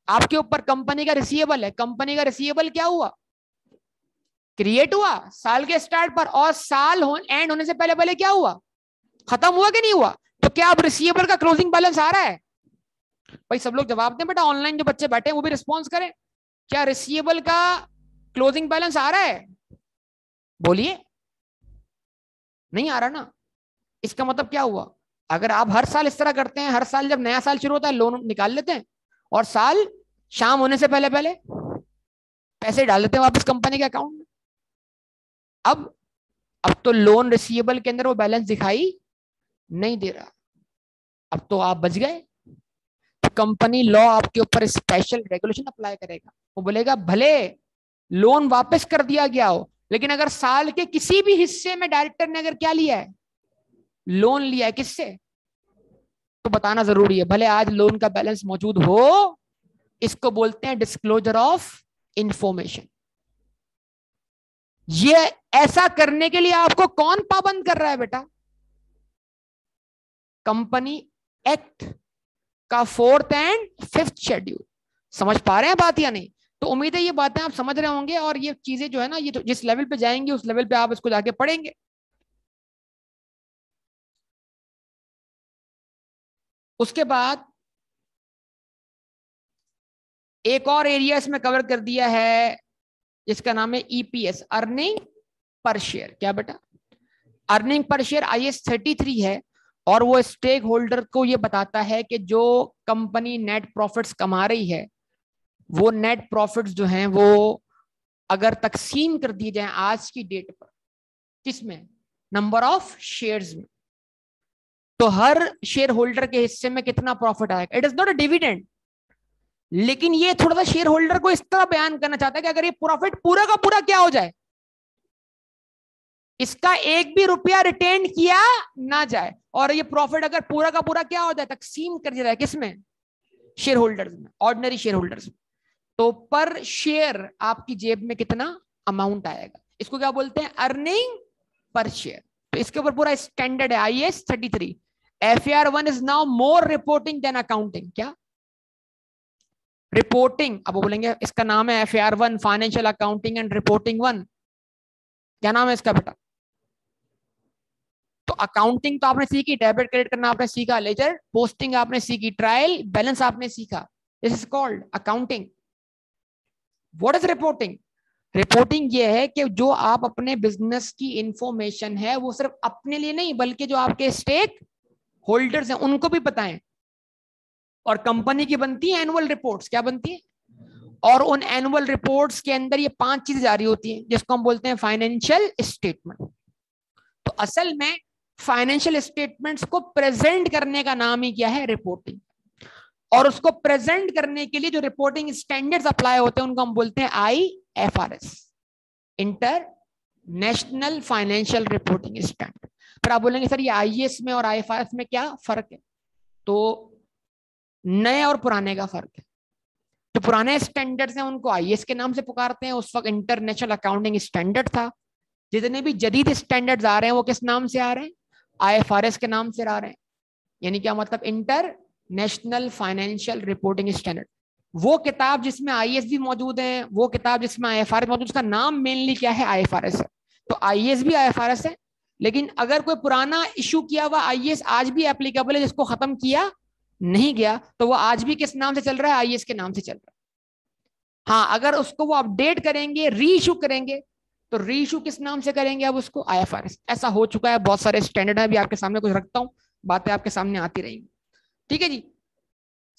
आपके ऊपर कंपनी का रिसीवेबल है। कंपनी का रिसीवेबल क्या हुआ, क्रिएट हुआ साल के स्टार्ट पर, और साल एंड होने से पहले पहले क्या हुआ, खत्म हुआ कि नहीं हुआ? तो क्या अब रिसीवेबल का क्लोजिंग बैलेंस आ रहा है? भाई सब लोग जवाब दें बेटा, ऑनलाइन जो बच्चे बैठे हैं वो भी रिस्पॉन्स करें। क्या रिसीवेबल का क्लोजिंग बैलेंस आ रहा है? बोलिए, नहीं आ रहा ना। इसका मतलब क्या हुआ? अगर आप हर साल इस तरह करते हैं, हर साल जब नया साल शुरू होता है लोन निकाल लेते हैं, और साल शाम होने से पहले पहले पैसे डाल देते हैं वापस कंपनी के अकाउंट में, अब तो लोन रिसीवेबल के अंदर वो बैलेंस दिखाई नहीं दे रहा। अब तो आप बच गए। तो कंपनी लॉ आपके ऊपर स्पेशल रेगुलेशन अप्लाई करेगा। वो बोलेगा भले लोन वापस कर दिया गया हो, लेकिन अगर साल के किसी भी हिस्से में डायरेक्टर ने अगर क्या लिया है, लोन लिया है, किससे, तो बताना जरूरी है, भले आज लोन का बैलेंस मौजूद हो। इसको बोलते हैं डिस्क्लोजर ऑफ इंफॉर्मेशन। ये ऐसा करने के लिए आपको कौन पाबंद कर रहा है बेटा? कंपनी एक्ट का 4th एंड 5th शेड्यूल। समझ पा रहे हैं बात या नहीं? तो उम्मीद है ये बातें आप समझ रहे होंगे, और ये चीजें जो है ना, ये तो जिस लेवल पे जाएंगे उस लेवल पे आप इसको जाके पढ़ेंगे। उसके बाद एक और एरिया इसमें कवर कर दिया है जिसका नाम है ईपीएस, अर्निंग पर शेयर। क्या बेटा? अर्निंग पर शेयर IAS 33 है, और वो स्टेक होल्डर को ये बताता है कि जो कंपनी नेट प्रॉफिट्स कमा रही है, वो नेट प्रॉफिट्स जो हैं वो अगर तकसीम कर दिए जाएं आज की डेट पर, किसमें, नंबर ऑफ शेयर्स में, तो हर शेयर होल्डर के हिस्से में कितना प्रॉफिट आएगा। It is not a dividend, लेकिन ये थोड़ा सा शेयर होल्डर को इस तरह बयान करना चाहता है कि अगर ये प्रॉफिट पूरा का पूरा क्या हो जाए, इसका एक भी रुपया रिटेन किया ना जाए, और ये प्रॉफिट अगर पूरा का पूरा क्या हो जाए, तकसीम कर दिया जाए, किसमें, शेयर होल्डर्स में, ऑर्डिनरी शेयर होल्डर्स में, तो पर शेयर आपकी जेब में कितना अमाउंट आएगा। इसको क्या बोलते हैं, अर्निंग पर शेयर। तो इसके ऊपर पूरा स्टैंडर्ड है IAS 33। FAR 1 is now more reporting than accounting. क्या रिपोर्टिंग? अब वो बोलेंगे इसका नाम है FAR 1, financial accounting and reporting 1। क्या नाम है इसका बेटा? तो अकाउंटिंग तो आपने सीखी, डेबिट क्रेडिट करना आपने सीखा, लेजर पोस्टिंग आपने सीखी, ट्रायल बैलेंस आपने सीखा, this is called accounting. What is reporting? Reporting ये है कि जो आप अपने बिजनेस की इंफॉर्मेशन है वो सिर्फ अपने लिए नहीं, बल्कि जो आपके स्टेक होल्डर्स हैं उनको भी बताएं। और कंपनी की बनती है एनुअल रिपोर्ट्स। क्या बनती है? और उन एनुअल रिपोर्ट्स के अंदर ये 5 चीजें जारी होती हैं जिसको हम बोलते हैं फाइनेंशियल स्टेटमेंट। तो असल में फाइनेंशियल स्टेटमेंट्स को प्रेजेंट करने का नाम ही क्या है, रिपोर्टिंग। और उसको प्रेजेंट करने के लिए जो रिपोर्टिंग स्टैंडर्ड्स अप्लाई होते हैं उनको हम बोलते हैं IFRS, international financial reporting standard. फिर आप बोलेंगे सर ये IAS में और IFRS में क्या फर्क है? तो नए और पुराने का फर्क है। जो पुराने स्टैंडर्ड्स हैं उनको IAS के नाम से पुकारते हैं, उस वक्त इंटरनेशनल अकाउंटिंग स्टैंडर्ड था। जितने भी जदीद स्टैंडर्ड्स आ रहे हैं वो किस नाम से आ रहे हैं, IFRS के नाम से आ रहे हैं। यानी क्या मतलब, इंटरनेशनल फाइनेंशियल रिपोर्टिंग स्टैंडर्ड। वो किताब जिसमें IAS भी मौजूद है, वो किताब जिसमें IFRS मौजूद, उसका नाम मेनली क्या है, IFRS है। तो IAS भी IFRS है, लेकिन अगर कोई पुराना इशू किया हुआ IAS आज भी एप्लीकेबल है, जिसको खत्म किया नहीं गया, तो वो आज भी किस नाम से चल रहा है, IAS के नाम से चल रहा है। हाँ, अगर उसको वो अपडेट करेंगे, री इशू करेंगे, तो री इशू किस नाम से करेंगे अब उसको, IFRS। ऐसा हो चुका है, बहुत सारे स्टैंडर्ड है, अभी आपके सामने कुछ रखता हूं, बातें आपके सामने आती रहेंगी। ठीक है जी।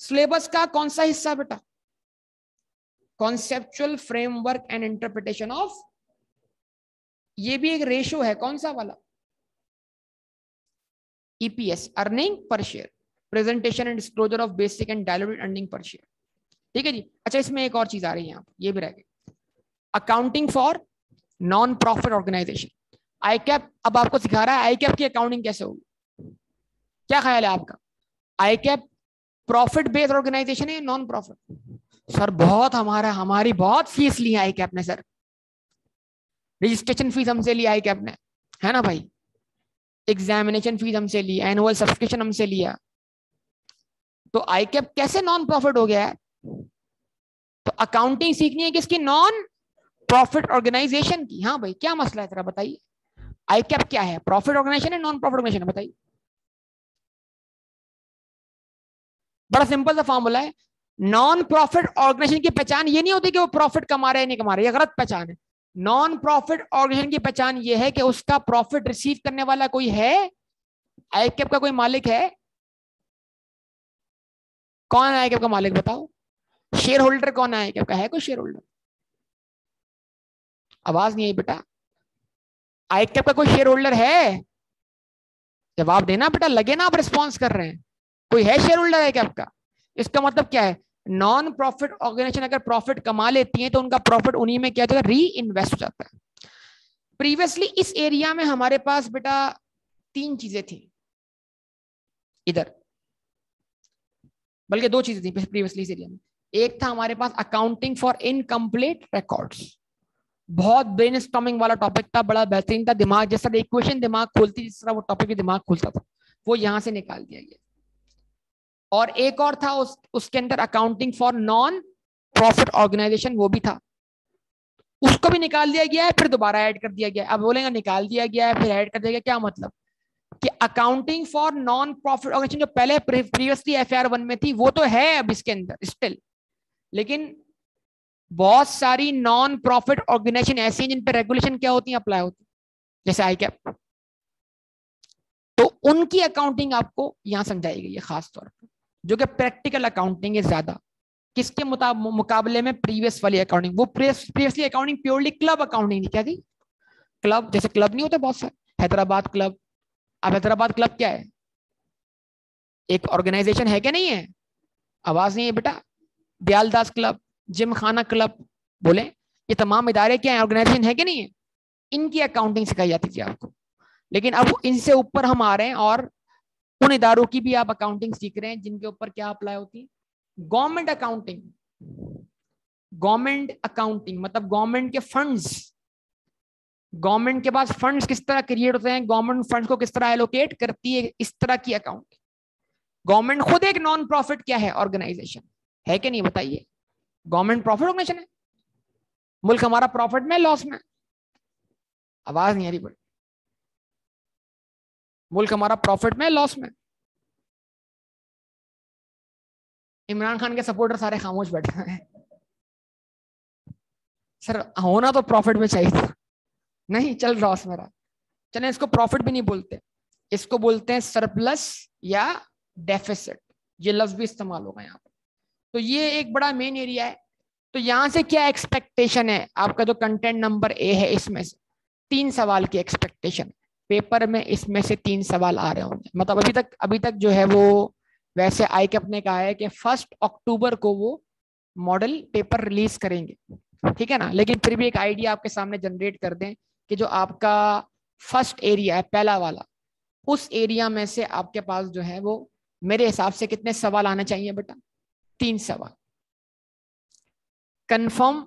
सिलेबस का कौन सा हिस्सा बेटा, conceptual framework and interpretation of, ये भी एक रेशो है, कौन सा वाला, EPS, earning per share, presentation and disclosure of basic and diluted earning per share. ठीक है जी। अच्छा, इसमें एक और चीज आ रही है यहाँ, ये भी रह गई, accounting for non profit organisation, ICAP। अब आपको सिखा रहा है ICAP की अकाउंटिंग कैसे होगी। क्या ख्याल है आपका, ICAP प्रॉफिट बेस्ड ऑर्गेनाइजेशन है या नॉन प्रॉफिट? सर बहुत हमारी बहुत फीस ली है ICAP ने सर, रजिस्ट्रेशन फीस हमसे ली ICAP ने, है ना भाई, एग्जामिनेशन फीस हमसे ली, एनुअल सब्सक्रिप्शन हमसे लिया, तो ICAP कैसे नॉन प्रॉफिट हो गया है? तो अकाउंटिंग सीखनी है किसकी, नॉन प्रॉफिट ऑर्गेनाइजेशन की। हाँ भाई, क्या मसला है तेरा, बताइए। ICAP क्या है, प्रॉफिट ऑर्गेनाइजेशन है, नॉन प्रॉफिट ऑर्गेनाइजेशन है, बताइए। बड़ा सिंपल सा फॉर्मूला है, नॉन प्रॉफिट ऑर्गेनाइजेशन की पहचान ये नहीं होती कि वो प्रॉफिट कमा रहे हैं नहीं कमा रहे, ये गलत पहचान है। नॉन प्रॉफिट ऑर्गेनाइजेशन की पहचान ये है कि उसका प्रॉफिट रिसीव करने वाला कोई है, ICAP का कोई मालिक है, कौन है ICAP का मालिक बताओ, शेयर होल्डर कौन है ICAP का, है कोई शेयर होल्डर? आवाज नहीं आई बेटा, ICAP का कोई शेयर होल्डर है? जवाब देना बेटा, लगे ना आप रिस्पॉन्स कर रहे हैं, कोई है शेयर होल्डर है क्या आपका? इसका मतलब क्या है, नॉन प्रॉफिट ऑर्गेनाइजेशन अगर प्रॉफिट कमा लेती है तो उनका प्रॉफिट उन्हीं में क्या री इन्वेस्ट हो जाता है। प्रीवियसली इस एरिया में हमारे पास बेटा 3 चीजें थी, इधर बल्कि 2 चीजें थी प्रीवियसली इस एरिया में। एक था हमारे पास अकाउंटिंग फॉर इनकम्प्लीट रिकॉर्ड्स, बहुत ब्रेनस्टॉर्मिंग वाला टॉपिक था, बड़ा बेहतरीन था, दिमाग जिस तरह इक्वेशन दिमाग खोलती जिस तरह वो टॉपिक भी दिमाग खुलता था, वो यहां से निकाल दिया गया। और एक और था उसके अंदर accounting for non profit organisation, वो भी था, उसको भी निकाल दिया गया है, फिर दोबारा ऐड कर दिया गया। अब बोलेंगे निकाल दिया गया है फिर ऐड कर दिया गया, क्या मतलब कि accounting for non profit organisation जो पहले प्रीवियसली FR1 में थी वो तो है अब इसके अंदर स्टिल, लेकिन बहुत सारी नॉन प्रॉफिट ऑर्गेनाइजेशन ऐसी हैं जिन पर रेगुलेशन क्या होती है, अप्लाई होती है, जैसे ICAP, तो उनकी अकाउंटिंग आपको यहां समझाई गई है खास तौर पर, जो कि प्रैक्टिकल अकाउंटिंग है ज्यादा किसके मुकाबले में प्रीवियस वाली अकाउंटिंग। वो previously accounting purely club accounting थी, क्या थी, क्लब, जैसे क्लब नहीं होते बहुत सारे, हैदराबाद क्लब। अब हैदराबाद क्लब क्या है, एक ऑर्गेनाइजेशन है क्या नहीं है, आवाज नहीं है बेटा, दयालदास क्लब, जिम खाना क्लब, बोले ये तमाम इदारे क्या है, ऑर्गेनाइजेशन है कि नहीं है, इनकी अकाउंटिंग सिखाई जाती थी आपको। लेकिन अब इनसे ऊपर हम आ रहे हैं और उन इदारों की भी आप अकाउंटिंग सीख रहे हैं जिनके ऊपर क्या अप्लाई होती है, गवर्नमेंट अकाउंटिंग। गवर्नमेंट अकाउंटिंग मतलब गवर्नमेंट के फंड्स, गवर्नमेंट के पास फंड्स किस तरह क्रिएट होते हैं, गवर्नमेंट फंड्स को किस तरह एलोकेट करती है, इस तरह की अकाउंटिंग। गवर्नमेंट खुद एक नॉन प्रॉफिट क्या है, ऑर्गेनाइजेशन है कि नहीं, बताइए, गवर्नमेंट प्रॉफिट ऑर्गेनाइजेशन है, मुल्क हमारा प्रॉफिट में लॉस में, आवाज नहीं आ रही बड़ी, मुल्क हमारा प्रॉफिट में लॉस में। इमरान खान के सपोर्टर सारे खामोश बैठे हैं, सर होना तो प्रॉफिट में चाहिए था, नहीं चल लॉस मेरा, चले इसको प्रॉफिट भी नहीं बोलते, इसको बोलते हैं सरप्लस या डेफिसिट, ये लफ्ज भी इस्तेमाल होगा यहाँ पर। तो ये एक बड़ा मेन एरिया है। तो यहां से क्या एक्सपेक्टेशन है, आपका जो कंटेंट नंबर ए है इसमें से 3 सवाल की एक्सपेक्टेशन, पेपर में इसमें से 3 सवाल आ रहे होंगे, मतलब अभी तक जो है वो, वैसे ICAP ने कहा है कि 1 अक्टूबर को वो मॉडल पेपर रिलीज करेंगे, ठीक है ना, लेकिन फिर भी एक आइडिया आपके सामने जनरेट कर दें कि जो आपका फर्स्ट एरिया है पहला वाला, उस एरिया में से आपके पास जो है वो मेरे हिसाब से कितने सवाल आने चाहिए बेटा, 3 सवाल कंफर्म।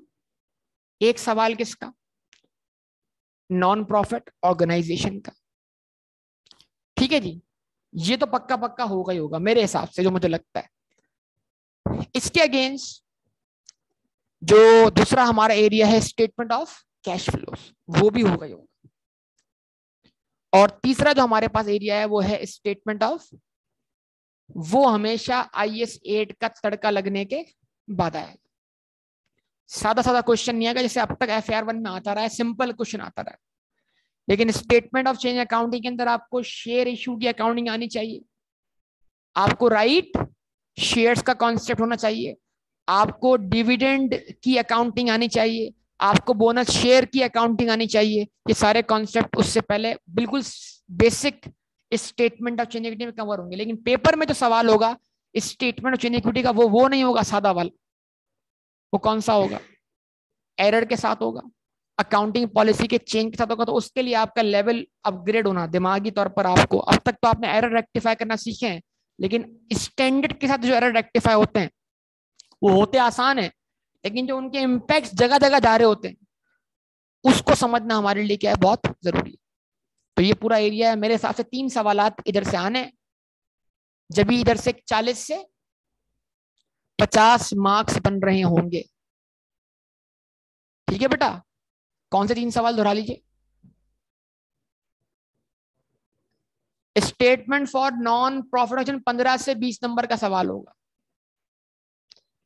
एक सवाल किसका, नॉन प्रॉफिट ऑर्गेनाइजेशन का, ठीक है जी, ये तो पक्का पक्का होगा ही होगा मेरे हिसाब से जो मुझे लगता है। इसके अगेंस्ट जो दूसरा हमारा एरिया है स्टेटमेंट ऑफ कैश फ्लोस, वो भी होगा ही होगा। और तीसरा जो हमारे पास एरिया है वो है स्टेटमेंट ऑफ, वो हमेशा IS 8 का तड़का लगने के बाद आएगा, सादा सादा क्वेश्चन नहीं आएगा जैसे अब तक FR1 में आता रहा है, सिंपल क्वेश्चन आता रहा है। लेकिन स्टेटमेंट ऑफ चेंज अकाउंटिंग के अंदर आपको शेयर इशू की अकाउंटिंग आनी चाहिए, आपको राइट शेयर्स का कॉन्सेप्ट होना चाहिए, आपको डिविडेंड की अकाउंटिंग आनी चाहिए, आपको बोनस शेयर की अकाउंटिंग आनी चाहिए। ये सारे कॉन्सेप्ट उससे पहले बिल्कुल basic statement of change equity में कवर होंगे। लेकिन पेपर में जो सवाल होगा स्टेटमेंट ऑफ चेंज इक्विटी का, वो नहीं होगा सादा वाला, वो कौन सा होगा, एरर के साथ होगा, अकाउंटिंग पॉलिसी के चेंज के साथ होगा। तो उसके लिए आपका लेवल अपग्रेड होना दिमागी तौर पर, आपको अब तक तो आपने एरर रेक्टिफाई करना सीखे हैं, लेकिन स्टैंडर्ड के साथ जो एरर रेक्टिफाई होते हैं वो होते आसान है, लेकिन जो उनके इम्पैक्ट जगह जगह जा रहे होते हैं उसको समझना हमारे लिए क्या है, बहुत जरूरी है। तो ये पूरा एरिया है, मेरे हिसाब से 3 सवालात इधर से आने, जब इधर से 40 से 50 मार्क्स बन रहे होंगे, ठीक है बेटा। कौन से 3 सवाल दोहरा लीजिए, स्टेटमेंट फॉर नॉन प्रॉफिट 15 से 20 नंबर का सवाल होगा,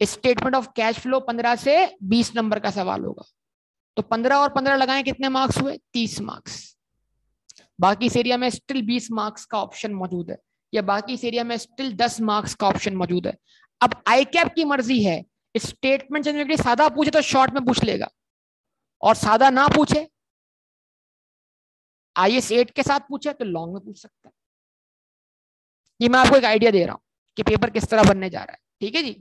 स्टेटमेंट ऑफ कैश फ्लो 15 से 20 नंबर का सवाल होगा। तो 15 और 15 लगाएं, कितने मार्क्स हुए, 30 मार्क्स। बाकी इस एरिया में स्टिल 20 मार्क्स का ऑप्शन मौजूद है, या बाकी इस एरिया में स्टिल 10 मार्क्स का ऑप्शन मौजूद है। अब ICAP की मर्जी है, स्टेटमेंट जनरेटली सादा पूछे तो शॉर्ट में पूछ लेगा, और सादा ना पूछे IS 8 के साथ पूछे तो लॉन्ग में पूछ सकता है। ये मैं आपको एक आइडिया दे रहा हूं, कि पेपर किस तरह बनने जा रहा है। ठीक है जी।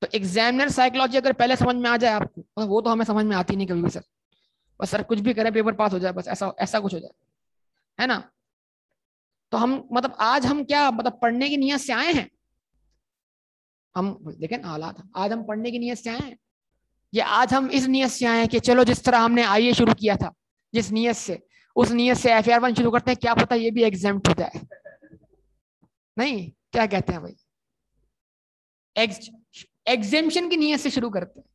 तो एग्जामिनर साइकोलॉजी अगर पहले समझ में आ जाए आपको, वो तो हमें समझ में आती नहीं कभी भी सर, बस सर कुछ भी करें पेपर पास हो जाए, बस ऐसा ऐसा कुछ हो जाए, है ना। तो हम मतलब आज हम क्या मतलब पढ़ने की नीयत से आए हैं, हम देखें हालात, आज हम पढ़ने की नीयत से आए हैं, या आज हम इस नीयत से आए हैं कि चलो जिस तरह हमने आईए शुरू किया था, जिस नीयत से, उस नीयत से FAR 1 शुरू करते हैं, क्या पता ये भी एग्जाम्प्ट हो जाए। नहीं, क्या कहते हैं भाई, एग्जेम्पशन की नीयत से शुरू करते हैं,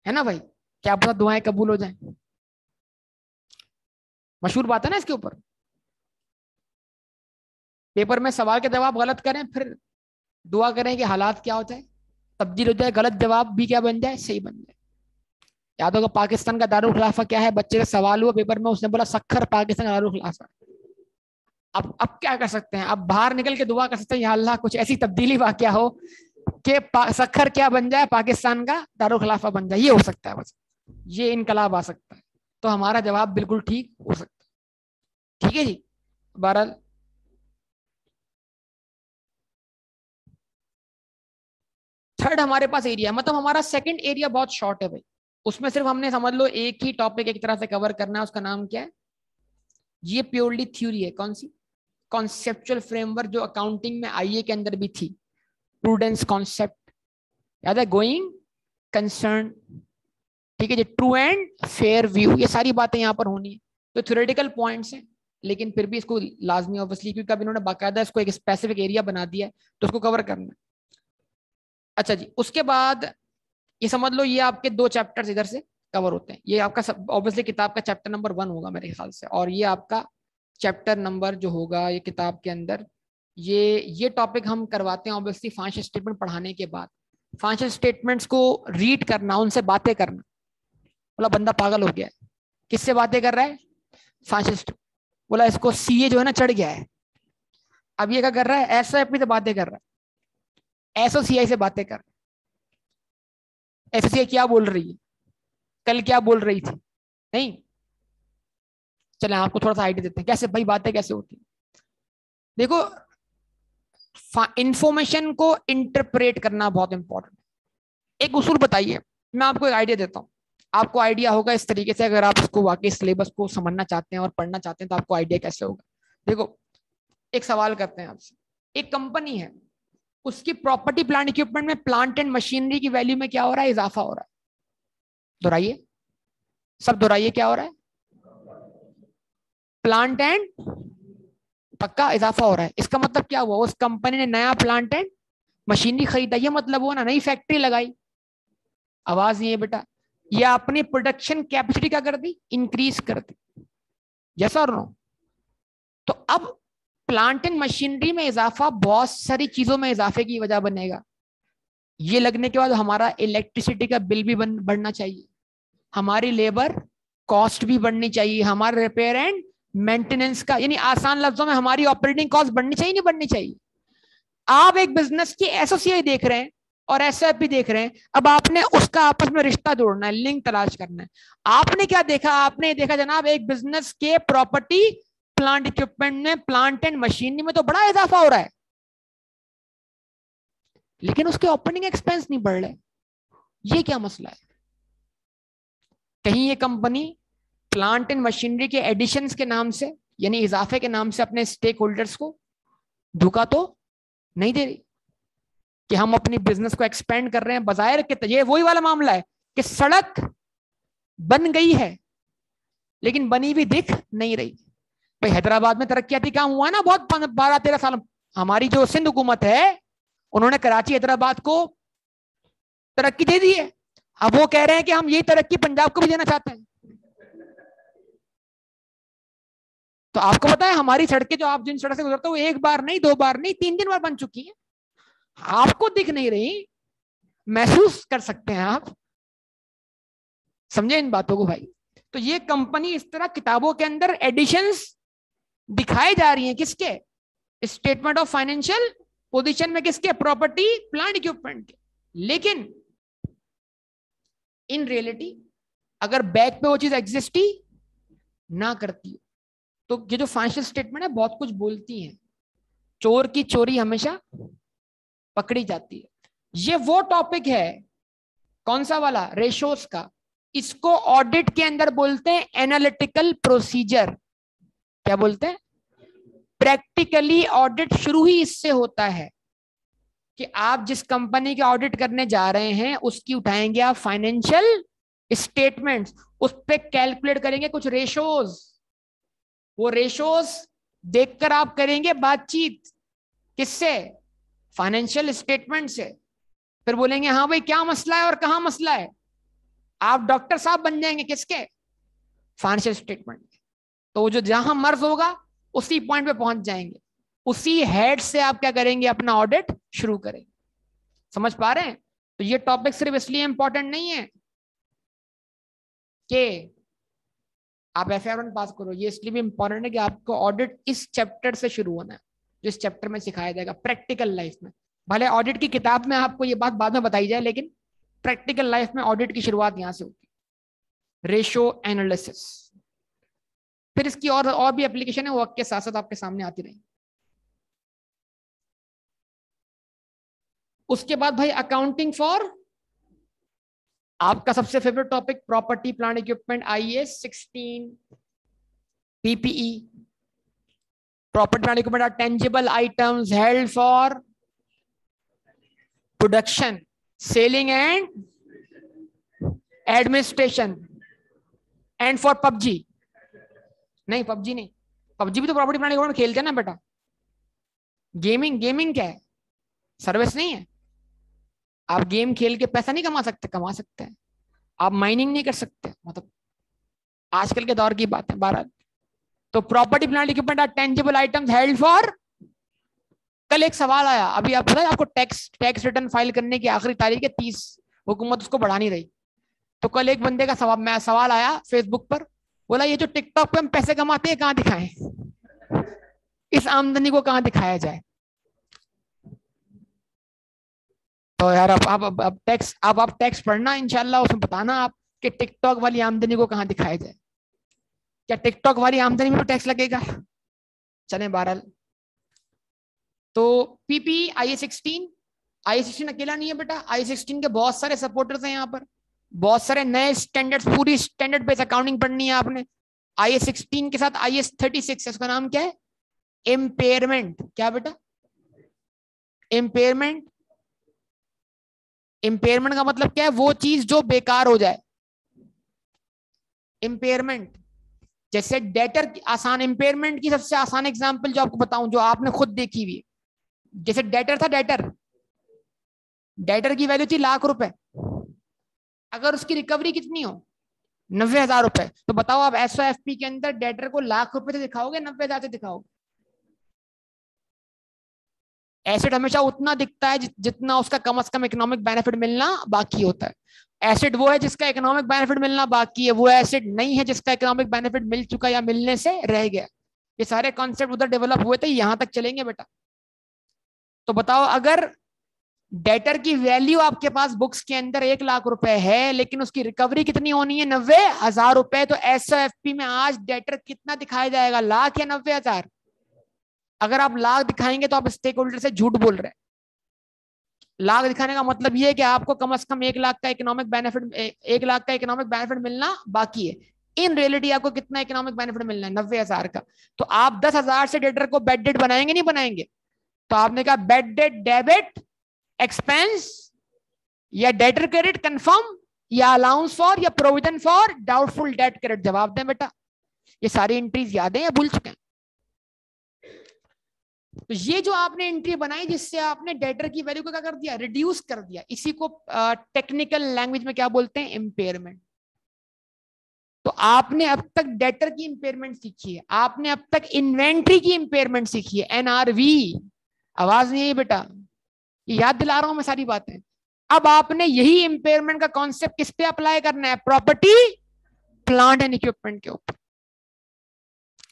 है ना भाई, क्या पता दुआएं कबूल हो जाएं। मशहूर बात है ना इसके ऊपर। पेपर में सवाल के जवाब गलत करें, फिर दुआ करें कि हालात क्या हो जाए, तब्दील हो जाए, गलत जवाब भी क्या बन जाए, सही बन जाए। याद होगा पाकिस्तान का दारुल खिलाफा क्या है, बच्चे का सवाल हुआ पेपर में, उसने बोला सखर पाकिस्तान का दारुल खिलाफा। अब क्या कर सकते हैं, अब बाहर निकल के दुआ कर सकते हैं, या अल्लाह कुछ ऐसी तब्दीली वाकया हो कि सखर क्या बन जाए, पाकिस्तान का दारुल खिलाफा बन जाए, ये हो सकता है बस, ये इनकलाब आ सकता है। तो हमारा जवाब बिल्कुल ठीक हो सकता है। ठीक है जी। बहरहाल थर्ड हमारे पास एरिया, मतलब हमारा सेकंड एरिया बहुत शॉर्ट है भाई, उसमें सिर्फ हमने समझ लो एक ही टॉपिक एक तरह से कवर करना है, उसका नाम क्या है, ये प्योरली थ्योरी है। कौन सी, कॉन्सेप्चुअल फ्रेमवर्क, जो अकाउंटिंग में आईए के अंदर भी थी, प्रूडेंस कॉन्सेप्ट, याद है, गोइंग कंसर्न, ठीक है जी, ट्रू एंड फेयर व्यू, ये सारी बातें यहाँ पर होनी है। तो थ्योरेटिकल पॉइंट्स हैं, लेकिन फिर भी इसको लाजमी ऑब्वियसली, क्योंकि अब इन्होंने बाकायदा इसको एक स्पेसिफिक एरिया बना दिया है, तो उसको कवर करना है। अच्छा जी, उसके बाद ये समझ लो, ये आपके 2 चैप्टर्स इधर से कवर होते हैं, ये आपका ऑब्वियसली किताब का चैप्टर नंबर 1 होगा मेरे ख्याल से, और ये आपका चैप्टर नंबर जो होगा ये किताब के अंदर, ये टॉपिक हम करवाते हैं ऑब्वियसली फाइनेंशियल स्टेटमेंट पढ़ाने के बाद। फाइनेंशियल स्टेटमेंट्स को रीड करना, उनसे बातें करना, बोला बंदा पागल हो गया है, किससे बातें कर रहा है, फाइनेंशियल, बोला इसको सीए जो है ना चढ़ गया है। अब ये क्या कर रहा है, एसओपी से बातें कर रहा है, एसओसीआई से बातें कर, एसओसीआई क्या बोल रही है, कल क्या बोल रही थी, नहीं। चले आपको थोड़ा सा आइडिया देते हैं कैसे भाई बातें कैसे होती है। देखो, इंफॉर्मेशन को इंटरप्रेट करना बहुत इंपॉर्टेंट है। एक उसूल बताइए, मैं आपको एक आइडिया देता हूँ, आपको आइडिया होगा इस तरीके से, अगर आप इसको वाकई सिलेबस को समझना चाहते हैं और पढ़ना चाहते हैं तो आपको आइडिया कैसे होगा। देखो, एक सवाल करते हैं आपसे, एक कंपनी है, उसकी प्रॉपर्टी प्लांट इक्विपमेंट में, प्लांट एंड मशीनरी की वैल्यू में क्या हो रहा है, इजाफा हो रहा है। दोहराइए, सब दोहराइए, क्या हो रहा है, प्लांट एंड, पक्का इजाफा हो रहा है। इसका मतलब क्या हुआ, उस कंपनी ने नया प्लांट एंड मशीनरी खरीदा, ये मतलब हुआ ना, नई फैक्ट्री लगाई। आवाज नहीं है बेटा, या अपनी प्रोडक्शन कैपेसिटी क्या कर दी, इंक्रीज कर दी, जैसा और नो। तो अब प्लांट एंड मशीनरी में इजाफा बहुत सारी चीजों में इजाफे की वजह बनेगा। ये लगने के बाद हमारा इलेक्ट्रिसिटी का बिल भी बढ़ना चाहिए, हमारी लेबर कॉस्ट भी बढ़नी चाहिए, हमारे रिपेयर एंड मेंटेनेंस का, यानी आसान लफ्जों में हमारी ऑपरेटिंग कॉस्ट बढ़नी चाहिए, नहीं बढ़नी चाहिए। आप एक बिजनेस की एसोसिएट देख रहे हैं और एसएफपी देख रहे हैं, अब आपने उसका आपस में रिश्ता जोड़ना है, लिंक तलाश करना है। आपने क्या देखा, आपने देखा जनाब एक बिजनेस के प्रॉपर्टी प्लांट इक्विपमेंट में, प्लांट एंड मशीनरी में तो बड़ा इजाफा हो रहा है, लेकिन उसके ऑपरेटिंग एक्सपेंस नहीं बढ़ रहे। ये क्या मसला है, कहीं ये कंपनी प्लांट एंड मशीनरी के एडिशंस के नाम से, यानी इजाफे के नाम से, अपने स्टेक होल्डर्स को धोखा तो नहीं दे रही कि हम अपनी बिजनेस को एक्सपेंड कर रहे हैं, बजाय के ये वही वाला मामला है कि सड़क बन गई है लेकिन बनी भी दिख नहीं रही। भाई हैदराबाद में तरक्याती काम हुआ ना बहुत, 12-13 साल, हमारी जो सिंध हुकूमत है उन्होंने कराची हैदराबाद को तरक्की दे दी है। अब वो कह रहे हैं कि हम यही तरक्की पंजाब को भी देना चाहते हैं। तो आपको पता है हमारी सड़कें, जो आप जिन सड़क से गुजरते हो, एक बार नहीं, 2 बार नहीं, 3 बार बन चुकी है, आपको दिख नहीं रही, महसूस कर सकते हैं आप, समझे इन बातों को भाई। तो ये कंपनी इस तरह किताबों के अंदर एडिशंस दिखाई जा रही हैं, किसके, स्टेटमेंट ऑफ फाइनेंशियल पोजीशन में, किसके, प्रॉपर्टी प्लांट इक्विपमेंट के। लेकिन इन रियलिटी अगर बैक पे वो चीज एग्जिस्ट ही, ना करती हो। तो ये जो फाइनेंशियल स्टेटमेंट है बहुत कुछ बोलती हैं। चोर की चोरी हमेशा पकड़ी जाती है। ये वो टॉपिक है, कौन सा वाला, रेशोस का। इसको ऑडिट के अंदर बोलते हैं एनालिटिकल प्रोसीजर। क्या बोलते हैं? प्रैक्टिकली ऑडिट शुरू ही इससे होता है कि आप जिस कंपनी के ऑडिट करने जा रहे हैं उसकी उठाएंगे आप फाइनेंशियल स्टेटमेंट्स, उस पर कैलकुलेट करेंगे कुछ रेशोज। वो रेशोज देखकर आप करेंगे बातचीत, किससे? फाइनेंशियल स्टेटमेंट से। फिर बोलेंगे हाँ भाई क्या मसला है और कहां मसला है। आप डॉक्टर साहब बन जाएंगे किसके? Financial statement. तो जो जहां मर्ज होगा उसी पॉइंट पे पहुंच जाएंगे, उसी हेड से आप क्या करेंगे, अपना ऑडिट शुरू करेंगे। समझ पा रहे हैं? तो ये टॉपिक सिर्फ इसलिए इंपॉर्टेंट नहीं है कि आप FR1 पास करो, ये इसलिए भी इंपॉर्टेंट है कि आपको ऑडिट इस चैप्टर से शुरू होना है, जो इस चैप्टर में सिखाया जाएगा प्रैक्टिकल लाइफ में। भले ऑडिट की किताब में आपको ये बात बाद में बताई जाए, लेकिन प्रैक्टिकल लाइफ में ऑडिट की शुरुआत यहां से होती है, रेशो एनालिसिस। फिर इसकी और भी एप्लीकेशन है, वो वक्त के साथ साथ आपके सामने आती रहेंगी। उसके बाद भाई अकाउंटिंग फॉर आपका सबसे favourite topic, property plant equipment, IAS 16, PPE। Property plant equipment are tangible items held for production, selling and administration and for PUBG। नहीं PUBG नहीं, PUBG भी तो प्रॉपर्टी प्लांट इक्विपमेंट खेलते हैं ना बेटा। गेमिंग, गेमिंग क्या है? सर्विस नहीं है। आप गेम खेल के पैसा नहीं कमा सकते? कमा सकते हैं। आप माइनिंग नहीं कर सकते, मतलब आजकल के दौर की बात है 12। तो property plant equipment are tangible items held for. कल एक सवाल आया, अभी आप पता है आपको टैक्स रिटर्न फाइल करने की आखिरी तारीख है 30, हुकूमत उसको बढ़ा नहीं रही। तो कल एक बंदे का सवाल आया फेसबुक पर, बोला ये जो टिकटॉक पे हम पैसे कमाते हैं कहां दिखाएं, इस आमदनी को कहां दिखाया जाए। तो यार अब टैक्स, अब आप टैक्स पढ़ना इंशाल्लाह, उसमें बताना आप कि टिकटॉक वाली आमदनी को कहां दिखाया जाए। क्या टिकटॉक वाली आमदनी में भी टैक्स लगेगा? चले बहरहाल। तो PP IAS 16 अकेला नहीं है बेटा, IAS 16 के बहुत सारे सपोर्टर्स हैं यहाँ पर, बहुत सारे नए स्टैंडर्ड्स, पूरी स्टैंडर्ड बेस्ड अकाउंटिंग पढ़नी है आपने। IAS 16 के साथ IAS 36 है, उसका नाम क्या है? इम्पेयरमेंट। क्या बेटा? इम्पेयरमेंट। इम्पेयरमेंट का मतलब क्या है? वो चीज जो बेकार हो जाए, इम्पेयरमेंट। जैसे डेटर, आसान, इम्पेयरमेंट की सबसे आसान एग्जांपल जो आपको बताऊं, जो आपने खुद देखी हुई है, जैसे डेटर था, डेटर, डेटर की वैल्यू थी ₹1,00,000। अगर उसकी रिकवरी कितनी हो, 90,000 रुपए, तो बताओ आप SOFP के अंदर डेटर को ₹1,00,000 से दिखाओगे, 90,000 से दिखाओगे? एसेट हमेशा उतना दिखता है जितना उसका कम से कम इकोनॉमिक बेनिफिट मिलना बाकी होता है। एसेट वो है जिसका इकोनॉमिक बेनिफिट मिलना बाकी है, वो एसेट नहीं है जिसका इकोनॉमिक बेनिफिट मिल चुका या मिलने से रह गया। ये सारे कॉन्सेप्ट उधर डेवलप हुए थे, यहां तक चलेंगे बेटा। तो बताओ, अगर डेटर की वैल्यू आपके पास बुक्स के अंदर ₹1,00,000 है, लेकिन उसकी रिकवरी कितनी होनी है, 90,000 रुपए, तो SOFP में आज डेटर कितना दिखाया जाएगा, 1,00,000 या 90,000? अगर आप 1,00,000 दिखाएंगे तो आप स्टेक होल्डर से झूठ बोल रहे हैं। 1,00,000 दिखाने का मतलब ये है कि आपको कम से कम 1,00,000 का इकोनॉमिक बेनिफिट, 1,00,000 का इकोनॉमिक बेनिफिट मिलना बाकी है। इन रियलिटी आपको कितना इकोनॉमिक बेनिफिट मिलना है, 90,000 का। तो आप 10,000 से डेटर को बेड डेट बनाएंगे, नहीं बनाएंगे? तो आपने कहा बेड डेट डेबिट एक्सपेंस, या डेटर क्रेडिट कंफर्म, या अलाउंस फॉर, या provision for doubtful debt credit. जवाब दें बेटा, ये सारी एंट्रीज याद है या भूल चुके हैं? तो ये जो आपने एंट्री बनाई जिससे आपने डेटर की वैल्यू को क्या कर दिया, रिड्यूस कर दिया, इसी को टेक्निकल लैंग्वेज में क्या बोलते हैं, इंपेयरमेंट। तो आपने अब तक डेटर की इंपेयरमेंट सीखी है, आपने अब तक इन्वेंट्री की इंपेयरमेंट सीखी है, NRV। आवाज नहीं है बेटा, ये याद दिला रहा हूं मैं सारी बातें। अब आपने यही इंपेयरमेंट का कॉन्सेप्ट किस पे अप्लाई करना है, प्रॉपर्टी प्लांट एंड इक्विपमेंट के ऊपर।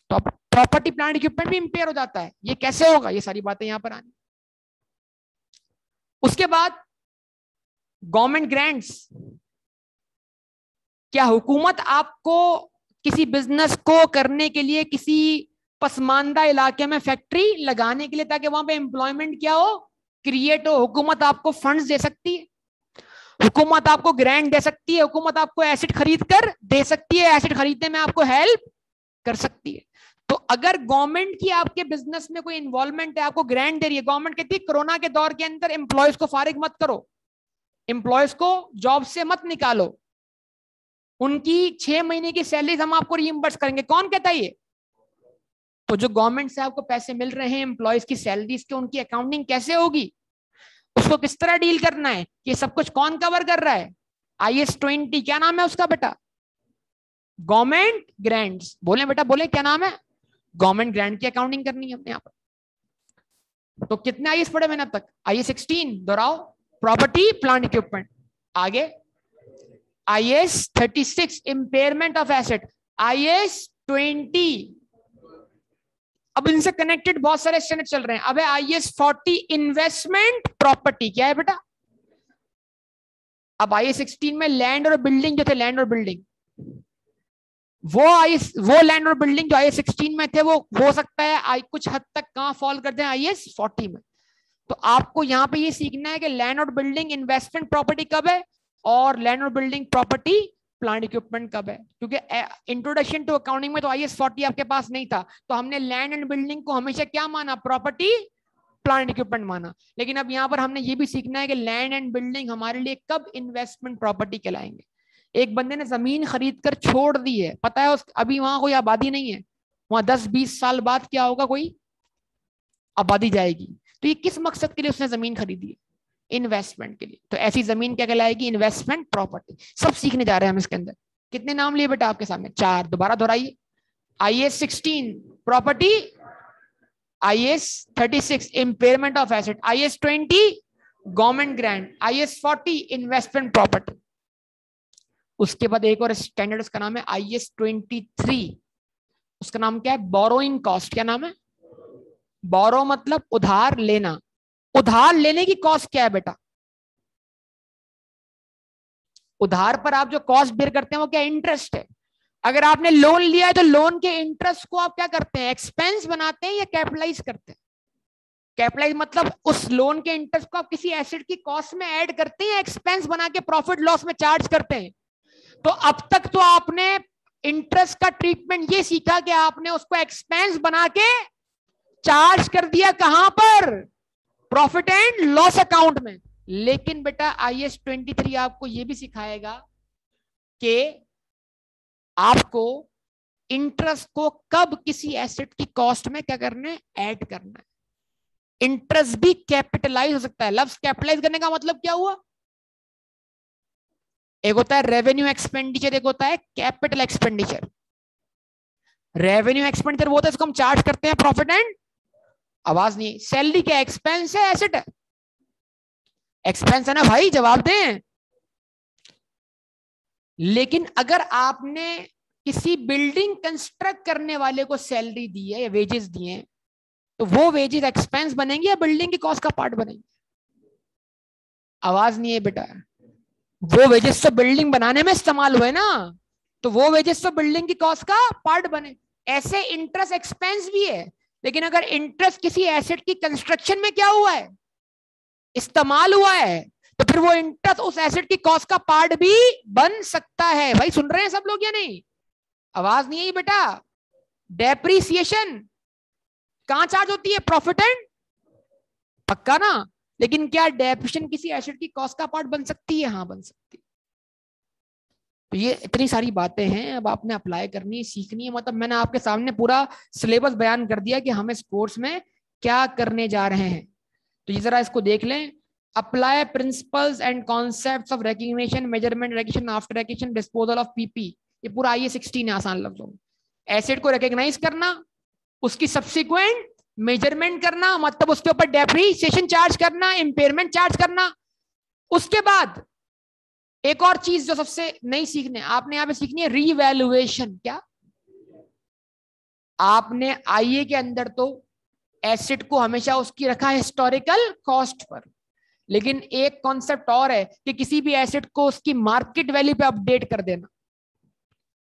तो प्रॉपर्टी प्लांट इक्विपमेंट भी इंपेयर हो जाता है, ये कैसे होगा, ये सारी बातें यहां पर आनी। उसके बाद गवर्नमेंट ग्रांट्स। क्या हुकूमत आपको किसी बिजनेस को करने के लिए किसी पसमानदा इलाके में फैक्ट्री लगाने के लिए, ताकि वहां पे एम्प्लॉयमेंट क्या हो, क्रिएट हो। हुकूमत आपको फंड्स दे सकती है, हुकूमत आपको ग्रांट दे सकती है, हुकूमत आपको एसेट खरीद कर दे सकती है, एसेट खरीदने में आपको हेल्प कर सकती है। तो अगर गवर्नमेंट की आपके बिजनेस में कोई इन्वॉल्वमेंट है, आपको ग्रांट दे रही है, गवर्नमेंट कहती है कोरोना के दौर के अंदर एम्प्लॉयज को फारिग मत करो, एम्प्लॉयज को जॉब से मत निकालो, उनकी 6 महीने की सैलरी हम आपको रीइंबर्स करेंगे। कौन कहता है ये? तो जो गवर्नमेंट से आपको पैसे मिल रहे हैं एम्प्लॉयज की सैलरीज के, उनकी अकाउंटिंग कैसे होगी, उसको किस तरह डील करना है, ये सब कुछ कौन कवर कर रहा है? IAS 20, क्या नाम है उसका बेटा? Government grants. बोले बेटा, बोले क्या नाम है? गवर्नमेंट ग्रांट की अकाउंटिंग करनी है हमने यहाँ पर। तो कितने IAS पढ़े मैंने अब तक? IAS 16 दोहराओ, प्रॉपर्टी प्लांट इक्विपमेंट। आगे IAS 36 impairment of asset, IAS 20। अब इनसे कनेक्टेड बहुत सारे स्टैंडर्ड चल रहे हैं। अब है IAS 40 इन्वेस्टमेंट प्रॉपर्टी। क्या है बेटा? अब IAS 16 में लैंड और बिल्डिंग जो थे, लैंड और बिल्डिंग, वो लैंड और बिल्डिंग जो IAS 16 में थे, वो हो सकता है कुछ हद तक कहां फॉल करते हैं? IAS 40 में। तो आपको यहां पे ये सीखना है कि लैंड और बिल्डिंग इन्वेस्टमेंट प्रॉपर्टी कब है और लैंड और बिल्डिंग प्रॉपर्टी प्लांट इक्विपमेंट कब है। क्योंकि इंट्रोडक्शन टू अकाउंटिंग में तो IAS 40 आपके पास नहीं था, तो हमने लैंड एंड बिल्डिंग को हमेशा क्या माना? प्रॉपर्टी प्लांट इक्विपमेंट माना। लेकिन अब यहां पर हमने ये भी सीखना है कि लैंड एंड बिल्डिंग हमारे लिए कब इन्वेस्टमेंट प्रॉपर्टी कहलाएंगे। एक बंदे ने जमीन खरीद कर छोड़ दी है, पता है अभी वहां कोई आबादी नहीं है, वहां 10-20 साल बाद क्या होगा? कोई आबादी जाएगी। तो ये किस मकसद के लिए उसने जमीन खरीदी है? इन्वेस्टमेंट के लिए। तो ऐसी जमीन क्या कहलाएगी? Investment property. सब सीखने जा रहे हैं हम इसके अंदर। कितने नाम लिए बेटा आपके सामने? 4। दोबारा दोहराइए। IAS 16 property, IAS 36 impairment of asset, IAS 20 government grant, IAS 40 investment property. उसके बाद एक और स्टैंडर्ड, उसका नाम है IAS 23। उसका नाम क्या है? Borrowing cost. क्या नाम है? बोरो मतलब उधार लेना। उधार लेने की कॉस्ट क्या है बेटा? उधार पर आप जो कॉस्ट बेयर करते हैं वो क्या? इंटरेस्ट है। अगर आपने लोन लिया है तो लोन के इंटरेस्ट को आप क्या करते हैं? एक्सपेंस बनाते हैं या कैपिटलाइज करते हैं? कैपिटलाइज मतलब उस लोन के इंटरेस्ट को आप किसी एसेट की कॉस्ट में ऐड करते हैं, एक्सपेंस बना के प्रॉफिट लॉस में चार्ज करते हैं। तो अब तक तो आपने इंटरेस्ट का ट्रीटमेंट ये सीखा कि आपने उसको एक्सपेंस बना के चार्ज कर दिया, कहां पर? प्रॉफिट एंड लॉस अकाउंट में। लेकिन बेटा IAS 23 आपको यह भी सिखाएगा कि आपको इंटरेस्ट को कब किसी एसेट की कॉस्ट में क्या करना है? ऐड करना है। इंटरेस्ट भी कैपिटलाइज हो सकता है। लफ्ज कैपिटलाइज करने का मतलब क्या हुआ? एक होता है रेवेन्यू एक्सपेंडिचर, एक होता है कैपिटल एक्सपेंडिचर। रेवेन्यू एक्सपेंडिचर वो होता है इसको हम चार्ज करते हैं प्रॉफिट एंड, आवाज नहीं, सैलरी क्या एक्सपेंस है एसेट है? एक्सपेंस है ना भाई, जवाब दें। लेकिन अगर आपने किसी बिल्डिंग कंस्ट्रक्ट करने वाले को सैलरी दी है या वेजेस दिए हैं, तो वो वेजेस एक्सपेंस बनेंगे या बिल्डिंग की कॉस्ट का पार्ट बनेंगे? आवाज नहीं है बेटा। वो वेजेस तो बिल्डिंग बनाने में इस्तेमाल हुए ना, तो वो वेजेस तो बिल्डिंग की कॉस्ट का पार्ट बने। ऐसे इंटरेस्ट एक्सपेंस भी है, लेकिन अगर इंटरेस्ट किसी एसेट की कंस्ट्रक्शन में क्या हुआ है? इस्तेमाल हुआ है, तो फिर वो इंटरेस्ट उस एसेट की कॉस्ट का पार्ट भी बन सकता है। भाई सुन रहे हैं सब लोग या नहीं? आवाज नहीं है बेटा। डेप्रीसिएशन कहां चार्ज होती है? प्रॉफिट एंड, पक्का ना? लेकिन क्या डेप्रिसिएशन किसी एसेट की कॉस्ट का पार्ट बन सकती है? हाँ बन सकती है। तो ये इतनी सारी बातें हैं, अब आपने अप्लाई करनी है, सीखनी है। मतलब मैंने आपके सामने पूरा सिलेबस बयान कर दिया कि हम इस कोर्स में क्या करने जा रहे हैं। तो ये जरा इसको देख लें। Apply principles and concepts of recognition, measurement, recognition, after recognition, disposal of PP. ये पूरा IAS 16 है आसान लफ्जों में। एसेट को रिकग्नाइज करना, उसकी सब्सिक्वेंट मेजरमेंट करना, मतलब उसके ऊपर डेप्रीसिएशन चार्ज करना, इंपेयरमेंट चार्ज करना। उसके बाद एक और चीज जो सबसे नई सीखने आपने यहां पे सीखनी है, रीवैल्यूएशन। क्या? आपने IA के अंदर तो एसेट को हमेशा उसकी रखा है हिस्टोरिकल कॉस्ट पर, लेकिन एक कॉन्सेप्ट और है कि किसी भी एसेट को उसकी मार्केट वैल्यू पे अपडेट कर देना।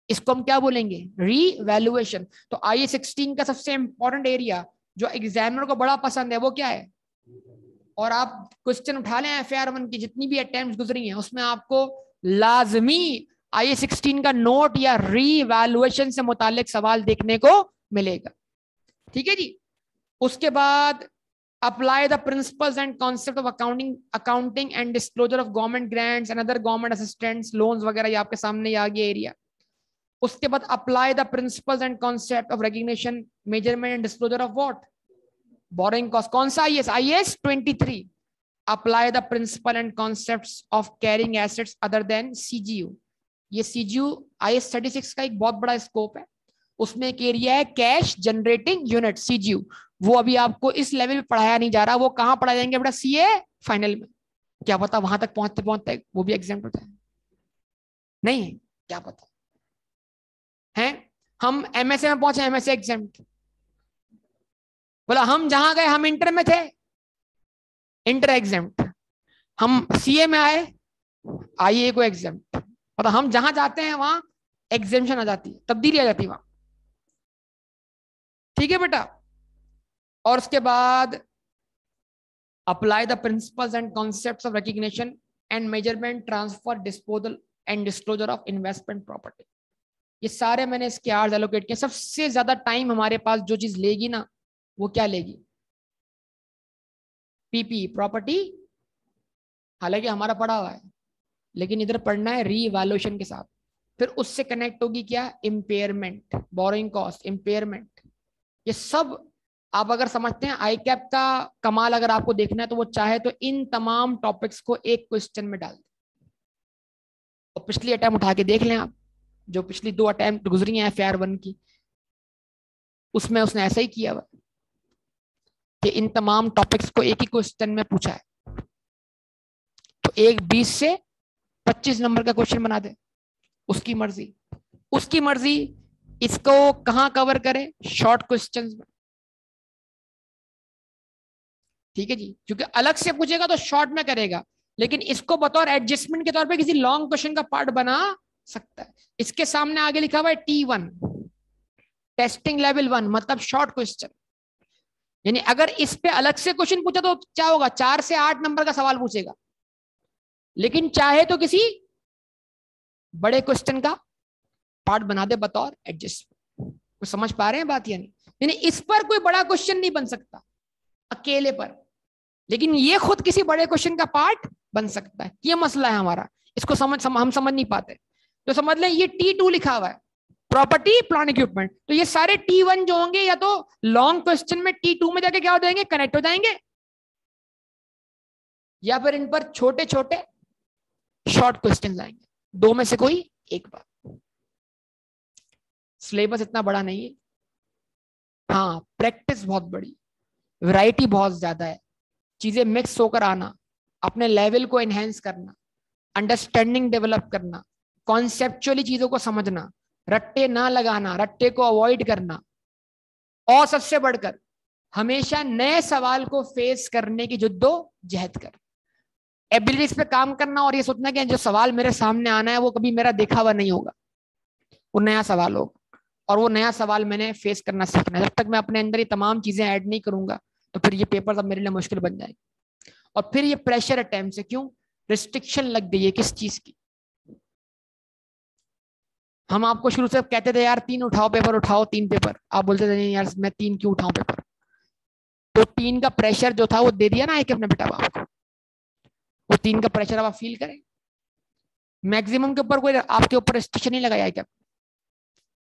इसको हम क्या बोलेंगे, रीवैल्यूएशन। तो IAS 16 का सबसे इंपॉर्टेंट एरिया जो एग्जामिनर को बड़ा पसंद है वो क्या है, और आप क्वेश्चन उठा लें FAR 1 की जितनी भी अटेम्प्ट गुजरी हैं उसमें आपको लाजमी IAS 16 का नोट या रीवैल्यूएशन से मुतालिक सवाल देखने को मिलेगा। ठीक है जी। उसके बाद apply the principles and concept of accounting and disclosure of government grants and other government assistance loans वगैरह, ये आपके सामने आ गया एरिया। उसके बाद apply the principles and concept of recognition, measurement and disclosure of what, borrowing cost. कौन सा IAS 23। Apply the principle and concepts of carrying assets other than CGU। ये CGU IAS 36 का एक बहुत बड़ा स्कोप है। उसमें एक एरिया है कैश जनरेटिंग यूनिट CGU, वो अभी आपको इस लेवल पे पढ़ाया नहीं जा रहा, वो कहाँ पढ़ाया जाएंगे बेटा, CA फाइनल में। क्या पता वहां तक पहुंचते पहुंचते वो भी एग्जाम होता है, नहीं क्या पता है। हम MSA में पहुंचे, MSA एग्जाम, बोला हम जहां गए हम इंटर में थे, इंटर एग्जाम। हम CA में आए, IA को एग्जाम, मतलब हम जहां जाते हैं वहां एग्जामेशन आ जाती है, तब्दीली आ जाती है वहां। ठीक है बेटा। और उसके बाद apply the principles and concepts of recognition and measurement, transfer, disposal and disclosure of investment property. ये सारे मैंने इसके आवर्स एलोकेट किए। सबसे ज्यादा टाइम हमारे पास जो चीज लेगी ना, वो क्या लेगी, PP प्रॉपर्टी। हालांकि हमारा पढ़ा हुआ है, लेकिन इधर पढ़ना है रीवैल्यूएशन के साथ। फिर उससे कनेक्ट होगी क्या, इम्पेयरमेंट, बोरोइंग कॉस्ट, इम्पेयरमेंट। ये सब आप अगर समझते हैं, ICAP का कमाल अगर आपको देखना है तो वो चाहे तो इन तमाम टॉपिक्स को एक क्वेश्चन में डाल दे। और पिछली अटेम्प्ट उठा के देख लें आप, जो पिछली 2 अटेम्प्ट गुजरी हैं FAR 1 की, उसमें उसने ऐसा ही किया हुआ कि इन तमाम टॉपिक्स को एक ही क्वेश्चन में पूछा है। तो एक 20 से 25 नंबर का क्वेश्चन बना दे, उसकी मर्जी, उसकी मर्जी। इसको कहां कवर करे, शॉर्ट क्वेश्चंस में। ठीक है जी, क्योंकि अलग से पूछेगा तो शॉर्ट में करेगा, लेकिन इसको बतौर एडजस्टमेंट के तौर पे किसी लॉन्ग क्वेश्चन का पार्ट बना सकता है। इसके सामने आगे लिखा हुआ है T1, टेस्टिंग लेवल 1, मतलब शॉर्ट क्वेश्चन। यानी अगर इस पे अलग से क्वेश्चन पूछा तो क्या होगा, 4 से 8 नंबर का सवाल पूछेगा, लेकिन चाहे तो किसी बड़े क्वेश्चन का पार्ट बना दे बतौर एडजस्टमेंट। कुछ समझ पा रहे हैं बात या नहीं? यानी इस पर कोई बड़ा क्वेश्चन नहीं बन सकता अकेले पर, लेकिन ये खुद किसी बड़े क्वेश्चन का पार्ट बन सकता है। ये मसला है हमारा, इसको हम समझ नहीं पाते। तो समझ लें ये T2 लिखा हुआ है, प्रॉपर्टी प्लांट इक्विपमेंट। तो ये सारे T1 जो होंगे या तो लॉन्ग क्वेश्चन में T2 में जाके क्या हो जाएंगे, कनेक्ट हो जाएंगे, या फिर इन पर छोटे छोटे शॉर्ट क्वेश्चन आएंगे। दो में से कोई एक बात। सिलेबस इतना बड़ा नहीं है, हाँ प्रैक्टिस बहुत बड़ी, वैरायटी बहुत ज्यादा है, चीजें मिक्स होकर आना, अपने लेवल को एनहेंस करना, अंडरस्टैंडिंग डेवलप करना, कॉन्सेप्चुअली चीजों को समझना, रट्टे ना लगाना, रट्टे को अवॉइड करना, और सबसे बढ़कर हमेशा नए सवाल को फेस करने की जिद्दोजहद कर, एबिलिटीज पे काम करना, और ये सोचना कि जो सवाल मेरे सामने आना है वो कभी मेरा देखा हुआ नहीं होगा, वो नया सवाल होगा, और वो नया सवाल मैंने फेस करना सीखना है। जब तक मैं अपने अंदर ये तमाम चीजें ऐड नहीं करूंगा तो फिर ये पेपर सब मेरे लिए मुश्किल बन जाएगी। और फिर ये प्रेशर अटेम्प्ट से, क्यों, रिस्ट्रिक्शन लग गई है किस चीज की। हम आपको शुरू से कहते थे यार 3 उठाओ पेपर, उठाओ 3 पेपर, आप बोलते थे नहीं यार मैं 3 क्यों उठाऊं पेपर। तो 3 का प्रेशर जो था वो दे दिया ना एक अपने बेटा बाप को, वो 3 का प्रेशर अब आप फील करें। मैक्सिमम के ऊपर कोई आपके ऊपर रिस्ट्रिक्शन नहीं लगाया क्या,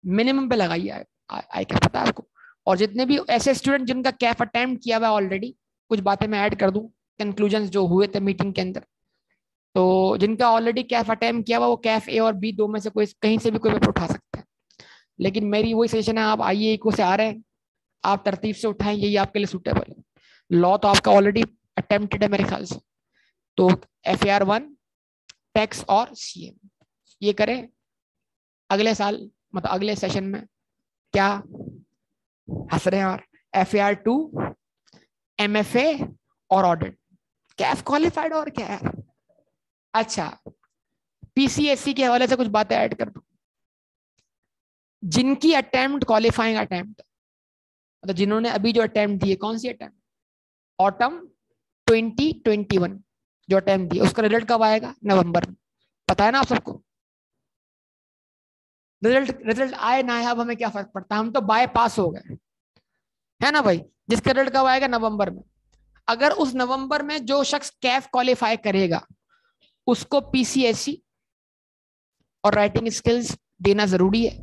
मिनिमम पे लगाइए आई क्या पता है आपको। और जितने भी ऐसे स्टूडेंट जिनका कैफ अटेम्प्ट किया हुआ ऑलरेडी, कुछ बातें मैं ऐड कर दूं, कंक्लूजन जो हुए थे मीटिंग के अंदर, तो जिनका ऑलरेडी कैफ अटेम्प्ट किया हुआ वो कैफ A और B दो में से कोई कहीं से भी कोई पेपर उठा सकता है। लेकिन मेरी वही सजेशन है, आप IAE को से आ रहे हैं, आप तरतीब से उठाएं, यही आपके लिए सूटेबल है। लॉ तो आपका ऑलरेडी अटेम्प्टेड है मेरे ख्याल से, तो FAR 1, टैक्स और CM ये करें। अगले साल मतलब अगले सेशन में क्या हंस रहे हैं, और FAR 2, MFA और ऑडिट, कैफ क्वालिफाइड और क्या है। अच्छा PCSE के हवाले से कुछ बातें ऐड कर दूं, जिनकी अटेम्प्ट क्वालिफाइंग अटेम्प्ट, मतलब जिन्होंने अभी जो अटेम्प्ट दिए, कौन सी अटेम्प्ट, ऑटम 2021 जो अटेम्प्ट दिए, उसका रिजल्ट कब आएगा, नवंबर में। पता है ना आप सबको। रिजल्ट रिजल्ट आए ना आए अब हमें क्या फर्क पड़ता है, हम तो बाय पास हो गए, है ना भाई। जिसका रिजल्ट कब आएगा, नवंबर में। अगर उस नवंबर में जो शख्स कैफ क्वालिफाई करेगा उसको पीसीएससी और राइटिंग स्किल्स देना जरूरी है,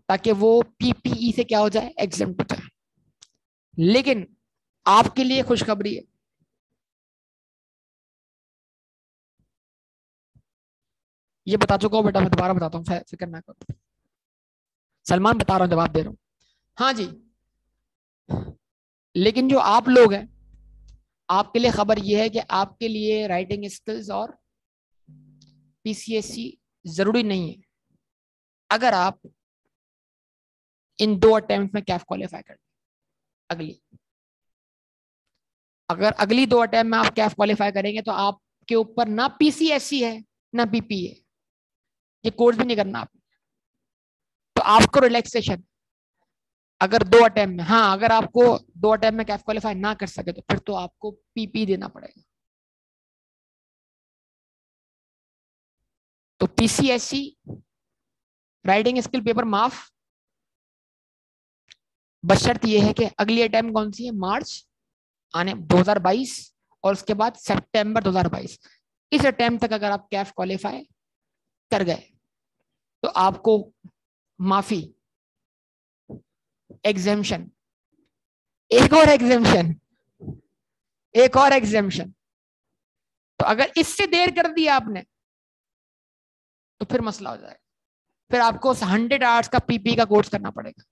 ताकि वो पीपीई से क्या हो जाए, एग्जाम्प्ट हो जाए। लेकिन आपके लिए खुशखबरी है, ये बता चुका हूं बेटा, मैं दोबारा बताता हूँ, फिक्र ना करो। सलमान बता रहा हूँ, जवाब दे रहा हूँ। हाँ जी, लेकिन जो आप लोग हैं, आपके लिए खबर यह है कि आपके लिए राइटिंग स्किल्स और पीसीएससी जरूरी नहीं है, अगर आप इन 2 अटेम्प्ट में कैफ क्वालिफाई कर अगली अगर अगली 2 अटेम्प्ट में आप कैफ क्वालिफाई करेंगे तो आपके ऊपर ना पीसीएससी है ना पीपी है, ये कोर्स भी नहीं करना आप, तो आपको रिलैक्सेशन। अगर 2 अटेम्प्ट में, हाँ अगर आपको 2 अटेम्प्ट में कैफ क्वालिफाई ना कर सके तो फिर तो आपको पीपी देना पड़ेगा। तो पीसीएससी राइटिंग स्किल पेपर माफ, बशर्त यह है कि अगली अटेम्प्ट कौन सी है, मार्च आने 2022 और उसके बाद सितंबर 2022। इस अटेम्प्ट तक अगर आप कैफ क्वालिफाई कर गए तो आपको माफी, एग्जेम्पशन, एक और एग्जेम्पशन, एक और एग्जेम्पशन। तो अगर इससे देर कर दिया आपने तो फिर मसला हो जाएगा, फिर आपको 100 आवर्स का पीपी का कोर्स करना पड़ेगा।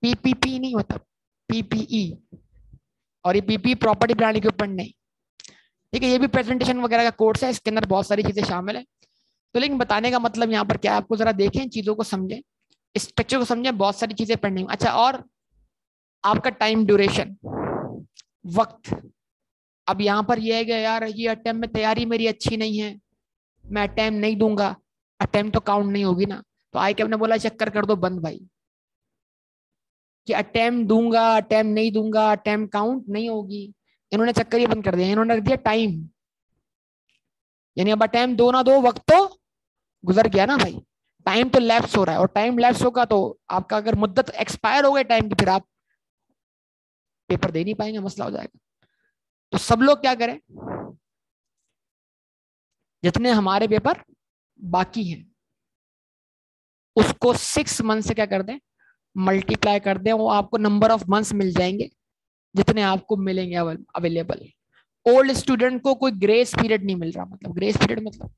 पीपीपी नहीं होता, पीपीई, और ये पीपी प्रॉपर्टी प्लानिंग के ऊपर नहीं, ठीक है। ये भी प्रेजेंटेशन वगैरह का कोर्स है, इसके अंदर बहुत सारी चीजें शामिल है। तो लेकिन बताने का मतलब यहाँ पर क्या है, आपको जरा देखें, चीजों को समझें, स्ट्रक्चर को समझें, बहुत सारी चीजें पेंडिंग। अच्छा, और आपका टाइम ड्यूरेशन, वक्त। अब यहाँ पर यह है कि यार ये अटेम्प्ट में तैयारी मेरी अच्छी नहीं है, मैं अटेम्प्ट नहीं दूंगा, अटेम्प्ट तो काउंट नहीं होगी ना। तो आई कैब ने बोला चक्कर कर दो बंद भाई, कि अटेम्प्ट दूंगा अटेम्प्ट नहीं दूंगा, अटेम्प्ट काउंट नहीं होगी। इन्होंने चक्कर ही बंद कर दिया, इन्होंने रख दिया टाइम, यानी अब अटेम्प्ट दो ना दो, वक्त तो गुजर गया ना भाई, टाइम तो लैप्स हो रहा है, और टाइम लैप्स होगा तो आपका अगर मुद्दत एक्सपायर हो गई टाइम की, फिर आप पेपर दे नहीं पाएंगे, मसला हो जाएगा। तो सब लोग क्या करें, जितने हमारे पेपर बाकी हैं उसको 6 मंथ से क्या कर दें, मल्टीप्लाई कर दें, वो आपको नंबर ऑफ मंथ्स मिल जाएंगे जितने आपको मिलेंगे अवेलेबल। ओल्ड स्टूडेंट को कोई ग्रेस पीरियड नहीं मिल रहा, मतलब ग्रेस पीरियड मतलब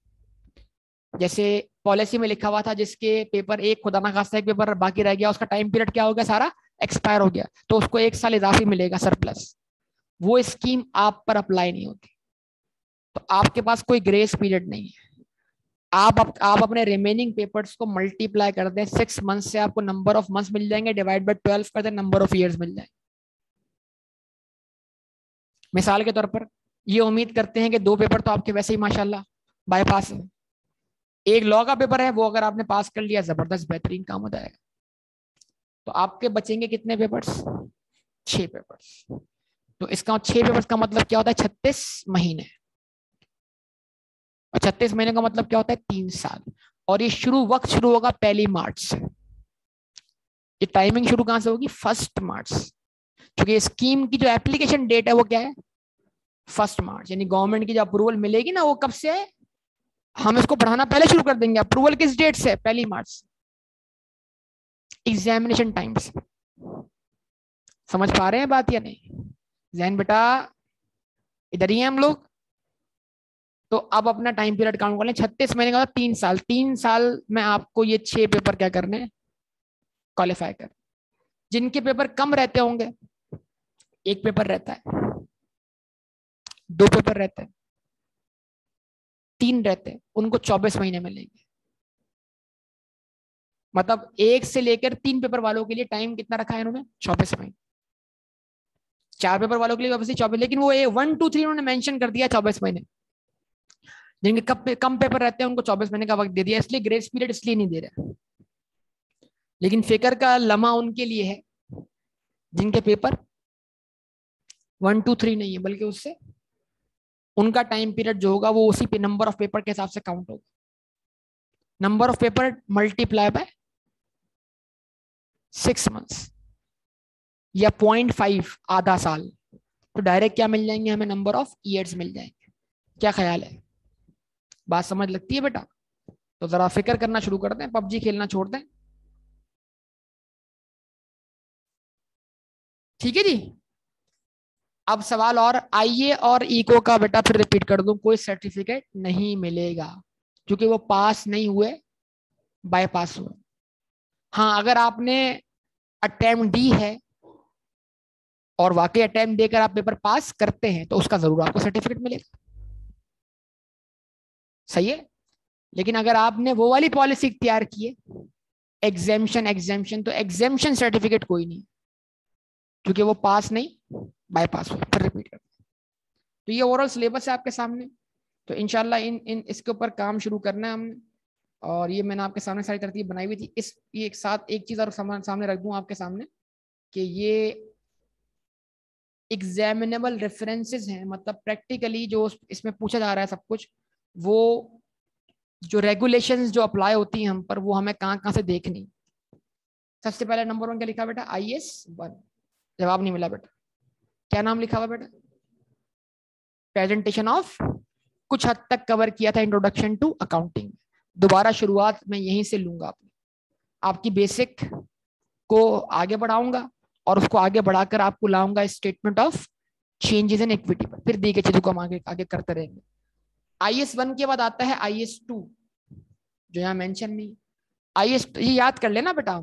जैसे पॉलिसी में लिखा हुआ था, जिसके पेपर एक, खुदा ना खास्ता एक पेपर बाकी रह गया, उसका टाइम पीरियड क्या हो गया, सारा एक्सपायर हो गया, तो उसको 1 साल इजाफी मिलेगा सरप्लस। वो स्कीम आप पर अप्लाई नहीं होती, तो आपके पास कोई ग्रेस पीरियड नहीं है। आप अपने रिमेनिंग पेपर्स को मल्टीप्लाई कर दें 6 मंथ से, आपको नंबर ऑफ मंथ्स मिल जाएंगे, डिवाइड बाय 12 कर दें, नंबर ऑफ ईयर्स मिल जाएंगे। मिसाल के तौर पर ये उम्मीद करते हैं कि 2 पेपर तो आपके वैसे ही माशाल्लाह बाईपास है, एक लॉ का पेपर है, वो अगर आपने पास कर लिया जबरदस्त बेहतरीन काम हो जाएगा। तो आपके बचेंगे कितने पेपर्स, 6 पेपर्स। तो इसका 6 पेपर्स का मतलब क्या होता है, 36 महीने, और 36 महीने का मतलब क्या होता है, 3 साल। और ये वक्त शुरू होगा 1 मार्च से। ये टाइमिंग शुरू कहां से होगी, 1 मार्च, क्योंकि स्कीम की जो एप्लीकेशन डेट है वो क्या है, 1 मार्च, यानी गवर्नमेंट की जो अप्रूवल मिलेगी ना, वो कब से है, हम इसको पढ़ाना पहले शुरू कर देंगे। अप्रूवल किस डेट से, 1 मार्च। एग्जामिनेशन टाइम्स, समझ पा रहे हैं बात या नहीं, जैन बेटा इधर ही है हम लोग। तो अब अपना टाइम पीरियड काउंट कर लें, 36 महीने का 3 साल, 3 साल में आपको ये 6 पेपर क्या करने, क्वालिफाई कर। जिनके पेपर कम रहते होंगे, 1 पेपर रहता है, 2 पेपर रहते हैं, 3 रहते हैं, उनको 24 महीने मिलेंगे। मतलब 1 से लेकर 3 पेपर वालों के लिए टाइम कितना रखा है इन्होंने, 24 महीने। 4 पेपर वालों के लिए ऑब्वियसली 24, लेकिन वो 1 2 3 उन्होंने मेंशन कर दिया 24 महीने। जिनके कम पेपर रहते हैं उनको 24 महीने का वक्त दे दिया, इसलिए ग्रेस पीरियड इसलिए नहीं दे रहा, लेकिन फिकर का लम्हा उनके लिए है जिनके पेपर 1 2 3 नहीं है, बल्कि उससे उनका टाइम पीरियड जो होगा वो उसी पे नंबर ऑफ पेपर के हिसाब से काउंट होगा। Number of paper multiply by 6 months या 0.5 आधा साल, तो डायरेक्ट क्या मिल जाएंगे हमें, नंबर ऑफ ईयर्स मिल जाएंगे। क्या ख्याल है, बात समझ लगती है बेटा? तो जरा फिक्र करना शुरू कर दें, पबजी खेलना छोड़ दें। ठीक है जी। अब सवाल और आईए और इको का बेटा फिर रिपीट कर दूं, कोई सर्टिफिकेट नहीं मिलेगा क्योंकि वो पास नहीं हुए, बाईपास हुए। हाँ, अगर आपने अटेम्प्ट दी है और वाकई अटेम्प्ट देकर आप पेपर पास करते हैं तो उसका जरूर आपको सर्टिफिकेट मिलेगा। सही है। लेकिन अगर आपने वो वाली पॉलिसी इख्तियार की है एग्जेम्पशन एग्जेम्पशन, तो एग्जेम्पशन सर्टिफिकेट कोई नहीं, क्योंकि वो पास नहीं बाईपास हुआ। फिर रिपीट कर, तो ये ओवरऑल सिलेबस है आपके सामने। तो इंशाल्लाह इन इन इसके ऊपर काम शुरू करना है हमने। और ये मैंने आपके सामने सारी तरतीब बनाई हुई थी। इस ये एक साथ एक चीज और सामने रख दूं आपके सामने कि ये एग्जामिनेबल रेफरेंसेस हैं, मतलब प्रैक्टिकली जो इसमें पूछा जा रहा है सब कुछ, वो जो रेगुलेशंस जो अप्लाई होती हैं हम पर, वो हमें कहाँ कहाँ से देखनी। सबसे पहले नंबर 1 क्या लिखा बेटा, IS1। जवाब नहीं मिला बेटा, क्या नाम लिखा हुआ बेटा, प्रेजेंटेशन ऑफ, कुछ हद तक कवर किया था इंट्रोडक्शन टू अकाउंटिंग। दोबारा शुरुआत मैं यहीं से लूंगा, आपकी बेसिक को आगे बढ़ाऊंगा और उसको आगे बढ़ाकर आपको लाऊंगा statement of changes in equity पर। फिर दी गई चीजों को हम आगे आगे करते रहेंगे। IS1 के बाद आता है IS2, जो यहाँ मेंशन नहीं। ये याद कर लेना बेटा,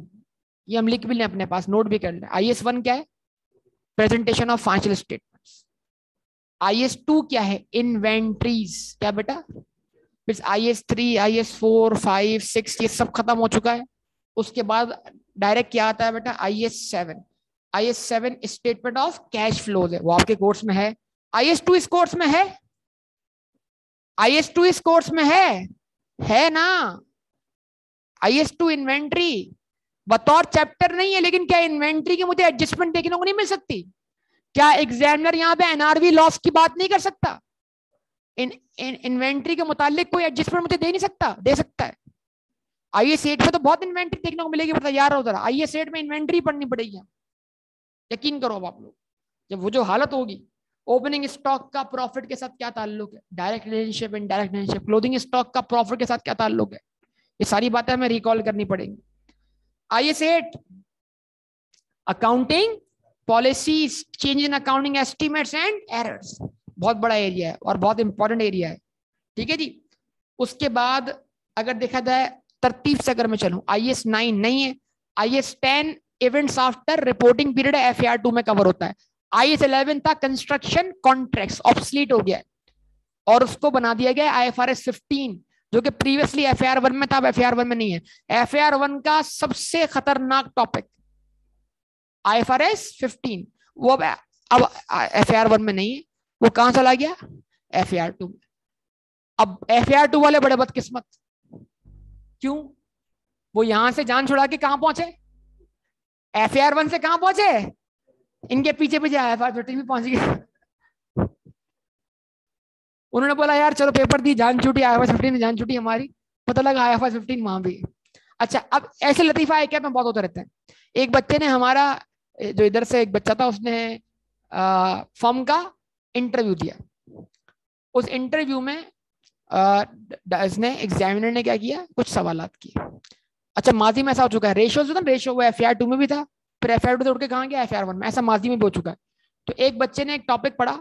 ये हम लिख भी लें अपने पास, नोट भी कर लें। IS1 क्या है, presentation of financial statements. IS2 क्या है, इन्वेंट्रीज। क्या बेटा, IS3 IS4 5 6 ये सब खत्म हो चुका है। उसके बाद डायरेक्ट क्या आता है बेटा, IS7 statement of cash flows है, वो आपके कोर्स में है। IS2 इस कोर्स में है, IS2 इस कोर्स में है ना। IS2 इन्वेंट्री बतौर चैप्टर नहीं है, लेकिन क्या इन्वेंट्री की मुझे एडजस्टमेंट देखने को नहीं मिल सकती? क्या एग्जामिनर यहाँ पे NRV लॉस की बात नहीं कर सकता? इन्वेंट्री के मुतालिक कोई एडजस्टमेंट मुझे दे नहीं सकता? दे सकता है। IS8 में तो बहुत इन्वेंट्री देखने को मिलेगी, बता यार उधर IS8 में इन्वेंट्री पढ़नी पड़ेगी, यकीन करो। अब आप लोग जब वो जो हालत होगी, ओपनिंग स्टॉक का प्रॉफिट के साथ क्या ताल्लुक है, direct relationship indirect relationship, closing stock का प्रॉफिट के साथ क्या ताल्लुक है, ये सारी बातें हमें रिकॉल करनी पड़ेंगी। IS8 accounting policies, change in accounting estimates and errors, बहुत बड़ा एरिया है और बहुत इंपॉर्टेंट एरिया है। ठीक है जी। उसके बाद अगर देखा जाए तरतीब से अगर मैं चलूं, IS9 नहीं है, IS10 events after reporting period FAR2 में कवर होता है। IS11 था कंस्ट्रक्शन कॉन्ट्रैक्ट्स, ऑब्सलीट हो गया है और उसको बना दिया गया IFRS 15, जो कि प्रीवियसली FAR1 में था, अब FAR1 में नहीं है। FAR1 का सबसे खतरनाक टॉपिक IFRS 15, वो अब FAR1 में नहीं है, वो कहां चला गया, FAR2 में। अब FAR2 वाले बड़े बदकिस्मत, क्यों? वो यहां से जान छुड़ा के कहां पहुंचे, FAR1 से कहां पहुंचे, इनके पीछे पीछे IFR15 भी पहुंच गए। उन्होंने बोला यार चलो पेपर दी, जान छूटी, IFR15 ने जान छूटी हमारी, पता लगा IFR15 वहां भी। अच्छा, अब ऐसे लतीफा है क्या में बहुत होते रहते हैं। एक बच्चे ने हमारा, जो इधर से एक बच्चा था, उसने फॉर्म का इंटरव्यू दिया। उस इंटरव्यू में इसने एग्जामिनर ने क्या किया, कुछ सवालात किए। अच्छा, माजी में ऐसा हो चुका है, रेशो जो था, रेशो वो FAR2 में भी था, फिर FAR2 से उठ के कहाँ गया, FAR1 में, ऐसा माजी में भी हो चुका है। तो एक बच्चे ने एक टॉपिक पढ़ा,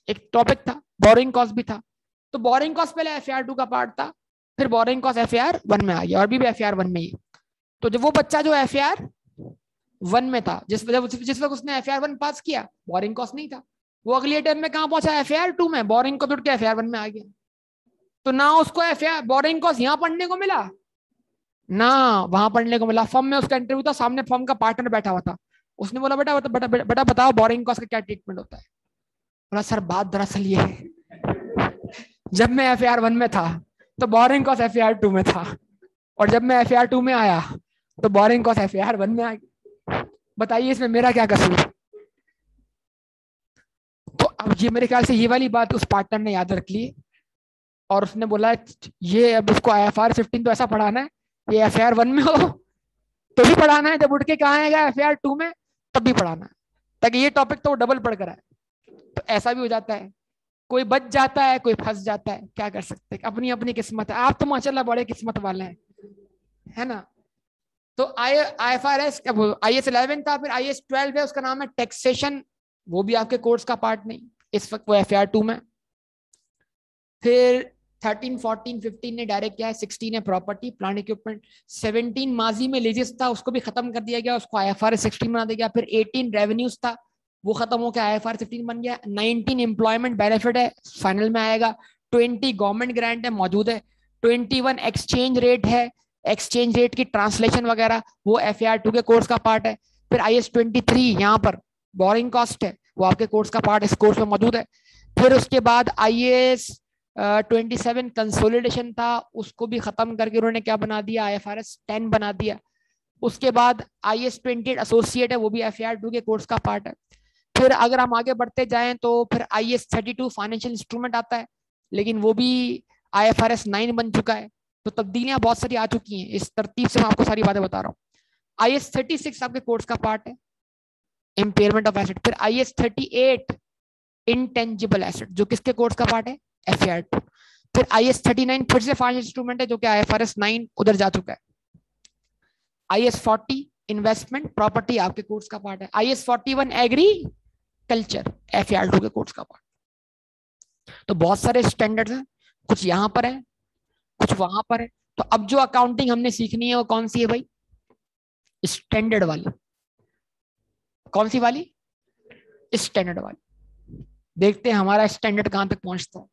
एक टॉपिक था बोरिंग कॉस्ट भी था, तो बोरिंग कॉस्ट पहले FAR2 का पार्ट था, फिर बोरिंग कॉस्ट FAR1 में आ गया, और भी FAR1 में ही। तो जब वो बच्चा जो FAR1 में था, जिस वक्त उसने FAR1 पास किया, बोरिंग कॉस्ट नहीं था, वो अगली अटेम्प्ट में कहाँ पहुंचा, FAR2 में, बोरिंग कॉस्ट उठ के FAR1 में आ गया। तो ना उसको बोरिंग कॉस्ट यहाँ पढ़ने को मिला, ना वहां पढ़ने को मिला। फॉर्म में उसका इंटरव्यू था, सामने फॉर्म का पार्टनर बैठा हुआ था, उसने बोला बेटा बेटा बेटा, बेटा बताओ बोरिंग कॉस्ट का क्या ट्रीटमेंट होता है। बोला सर बात दरअसल ये है, जब मैं FAR1 में था तो बोरिंग कॉस्ट FAR2 में था, और जब मैं FAR2 में आया तो बोरिंग कॉस्ट FAR 1 में आ गई। बताइए इसमें मेरा क्या कसूर। तो अब ये मेरे ख्याल से ये वाली बात उस पार्टनर ने याद रख ली और उसने बोला ये अब इसको IFR 15 तो ऐसा पढ़ाना है, ये FAR 1 में हो तो भी पढ़ाना है, जब उठ के कहाँ आएगा FAR 2 में तब भी पढ़ाना है, ताकि ये टॉपिक तो वो डबल पढ़ कर आए। तो ऐसा भी हो जाता है, कोई बच जाता है कोई फंस जाता है, क्या कर सकते हैं, अपनी अपनी किस्मत है। आप तो माशाल्लाह बड़े किस्मत वाले हैं, है ना। तो IFRS IS 11 था, फिर IS 12 है, उसका नाम है टैक्सेशन, वो भी आपके कोर्स का पार्ट नहीं, इस वक्त वो FAR 2 में। फिर 13, 14, 15 ने डायरेक्ट किया है, 16 है प्रॉपर्टी प्लांट इक्विपमेंट, 17 माजी में लीजेस था, उसको भी खत्म कर दिया गया, उसको IFRS 16 बना दिया गया। फिर 18 रेवेन्यूज था, वो खत्म होकर IFRS 15 बन गया। 19 एम्प्लॉयमेंट बेनिफिट है, फाइनल में आएगा। 20 गवर्नमेंट ग्रांट है, मौजूद है। 21 एक्सचेंज रेट है, एक्सचेंज रेट की ट्रांसलेशन वगैरह वो FAR 2 के कोर्स का पार्ट है। फिर IS 23 यहाँ पर बोरिंग कॉस्ट है, वो आपके कोर्स का पार्ट इस कोर्स में मौजूद है। फिर उसके बाद IS 27 कंसोलिडेशन था, उसको भी खत्म करके उन्होंने क्या बना दिया, IFRS 10 बना दिया। उसके बाद IS 28 एसोसिएट है, वो भी FAR 2 के कोर्स का पार्ट है। फिर अगर हम आगे बढ़ते जाएं तो फिर IS 32 फाइनेंशियल इंस्ट्रूमेंट आता है, लेकिन वो भी IFRS 9 बन चुका है। तो तब्दीलियां बहुत सारी आ चुकी हैं, इस तरतीब से मैं आपको सारी बातें बता रहा हूँ। IS 36 आपके कोर्स का पार्ट है, इम्पेयरमेंट ऑफ एसेट। फिर IS 38 इंटेंजिबल एसेट, जो किसके कोर्स का पार्ट है, FAR 2। फिर IS 39 फिर से फाइनेंशियल इंस्ट्रूमेंट है, जो कि IFRS 9 उधर जा चुका है। IS 40 इन्वेस्टमेंट प्रॉपर्टी आपके कोर्स का पार्ट है। IS 41 एग्रीकल्चर FAR 2 के कोर्स का पार्ट। तो बहुत सारे स्टैंडर्ड्स हैं, कुछ यहाँ पर है कुछ वहां पर है। तो अब जो अकाउंटिंग हमने सीखनी है वो कौन सी है भाई, स्टैंडर्ड वाली। कौन सी वाली, स्टैंडर्ड वाली। देखते हैं हमारा स्टैंडर्ड कहां तक पहुंचता है।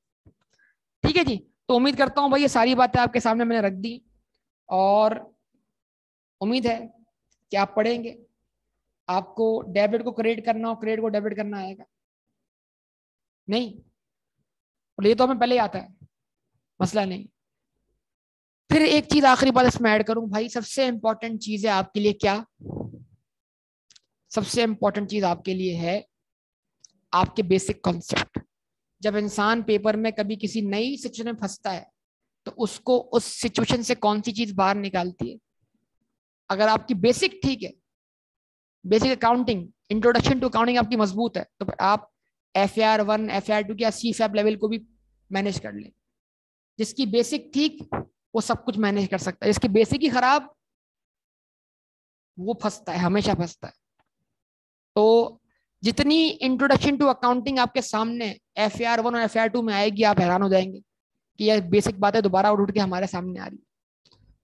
ठीक है जी, तो उम्मीद करता हूं भाई ये सारी बातें आपके सामने मैंने रख दी, और उम्मीद है कि आप पढ़ेंगे। आपको डेबिट को क्रेडिट करना हो, क्रेडिट को डेबिट करना आएगा नहीं, और ये तो हमें पहले ही आता है, मसला नहीं। फिर एक चीज आखिरी बात इसमें ऐड करूं भाई, सबसे इंपॉर्टेंट चीज है आपके लिए क्या, सबसे इंपॉर्टेंट चीज आपके लिए है आपके बेसिक कॉन्सेप्ट। जब इंसान पेपर में कभी किसी नई सिचुएशन में फंसता है तो उसको उस सिचुएशन से कौन सी चीज बाहर निकालती है। अगर आपकी बेसिक ठीक है, basic accounting, introduction to accounting आपकी मजबूत है, तो आप FAR 1 FAR 2 या CFAB लेवल को भी मैनेज कर ले। जिसकी बेसिक ठीक वो सब कुछ मैनेज कर सकता है, जिसकी बेसिक ही खराब वो फंसता है, हमेशा फंसता है। तो जितनी इंट्रोडक्शन टू अकाउंटिंग आपके सामने FAR 1 और FAR 2 में आएगी, आप हैरान हो जाएंगे कि ये बेसिक बातें दोबारा उठ के हमारे सामने आ रही।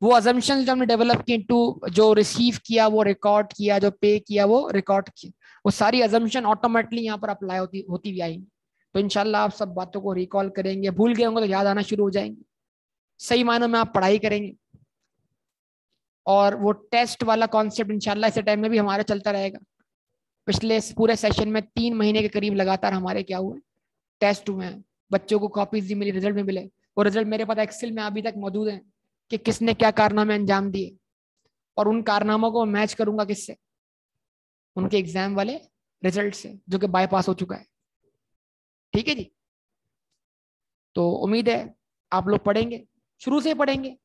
वो अजम्पशन जो हमने डेवलप की, टू जो रिसीव किया वो रिकॉर्ड किया, जो पे किया वो रिकॉर्ड किया, वो सारी अजम्पशन ऑटोमेटिकली यहाँ पर अप्लाई होती भी आएंगी। तो इंशाल्लाह आप सब बातों को रिकॉल करेंगे, भूल गए होंगे तो याद आना शुरू हो जाएंगे, सही मायनों में आप पढ़ाई करेंगे। और वो टेस्ट वाला कॉन्सेप्ट इंशाल्लाह इस टाइम में भी हमारा चलता रहेगा। पिछले पूरे सेशन में 3 महीने के करीब लगातार हमारे क्या हुए, टेस्ट हुए हैं। बच्चों को कॉपीज भी मिली, रिजल्ट भी मिले, वो रिजल्ट मेरे पास एक्सेल में अभी तक मौजूद है कि किसने क्या कारनामे अंजाम दिए, और उन कारनामों को मैच करूंगा किससे, उनके एग्जाम वाले रिजल्ट से, जो कि बाईपास हो चुका है। ठीक है जी, तो उम्मीद है आप लोग पढ़ेंगे, शुरू से पढ़ेंगे,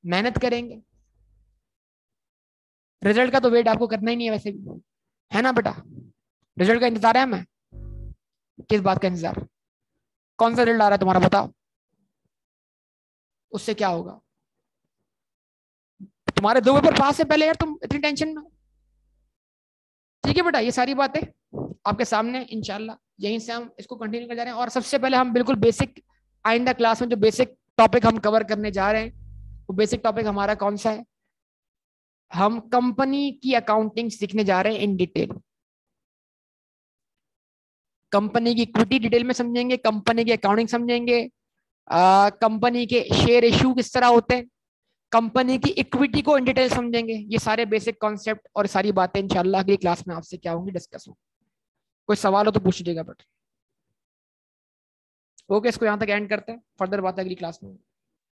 मेहनत करेंगे। रिजल्ट का तो वेट आपको करना ही नहीं है वैसे भी, है ना बेटा। रिजल्ट का इंतजार है हमें, किस बात का इंतजार, कौन सा रिजल्ट आ रहा है तुम्हारा बताओ, उससे क्या होगा। तुम्हारे 2 पेपर पास है पहले यार, तुम इतनी टेंशन में हो। ठीक है बेटा, ये सारी बातें आपके सामने इंशाल्लाह यहीं से हम इसको कंटिन्यू कर जा रहे हैं। और सबसे पहले हम बिल्कुल बेसिक, आइंदा क्लास में जो बेसिक टॉपिक हम कवर करने जा रहे हैं, वो बेसिक टॉपिक हमारा कौन सा है, हम कंपनी की अकाउंटिंग सीखने जा रहे हैं इन डिटेल। कंपनी की इक्विटी डिटेल में समझेंगे, कंपनी की अकाउंटिंग समझेंगे, कंपनी के शेयर इशू किस तरह होते हैं, कंपनी की इक्विटी को इन डिटेल समझेंगे। ये सारे बेसिक कॉन्सेप्ट और सारी बातें इंशाल्लाह अगली क्लास में आपसे क्या होंगी, डिस्कस होंगी। कोई सवाल हो तो पूछ लीजिएगा। बट ओके, इसको यहाँ तक एंड करते हैं, फर्दर बात अगली क्लास में।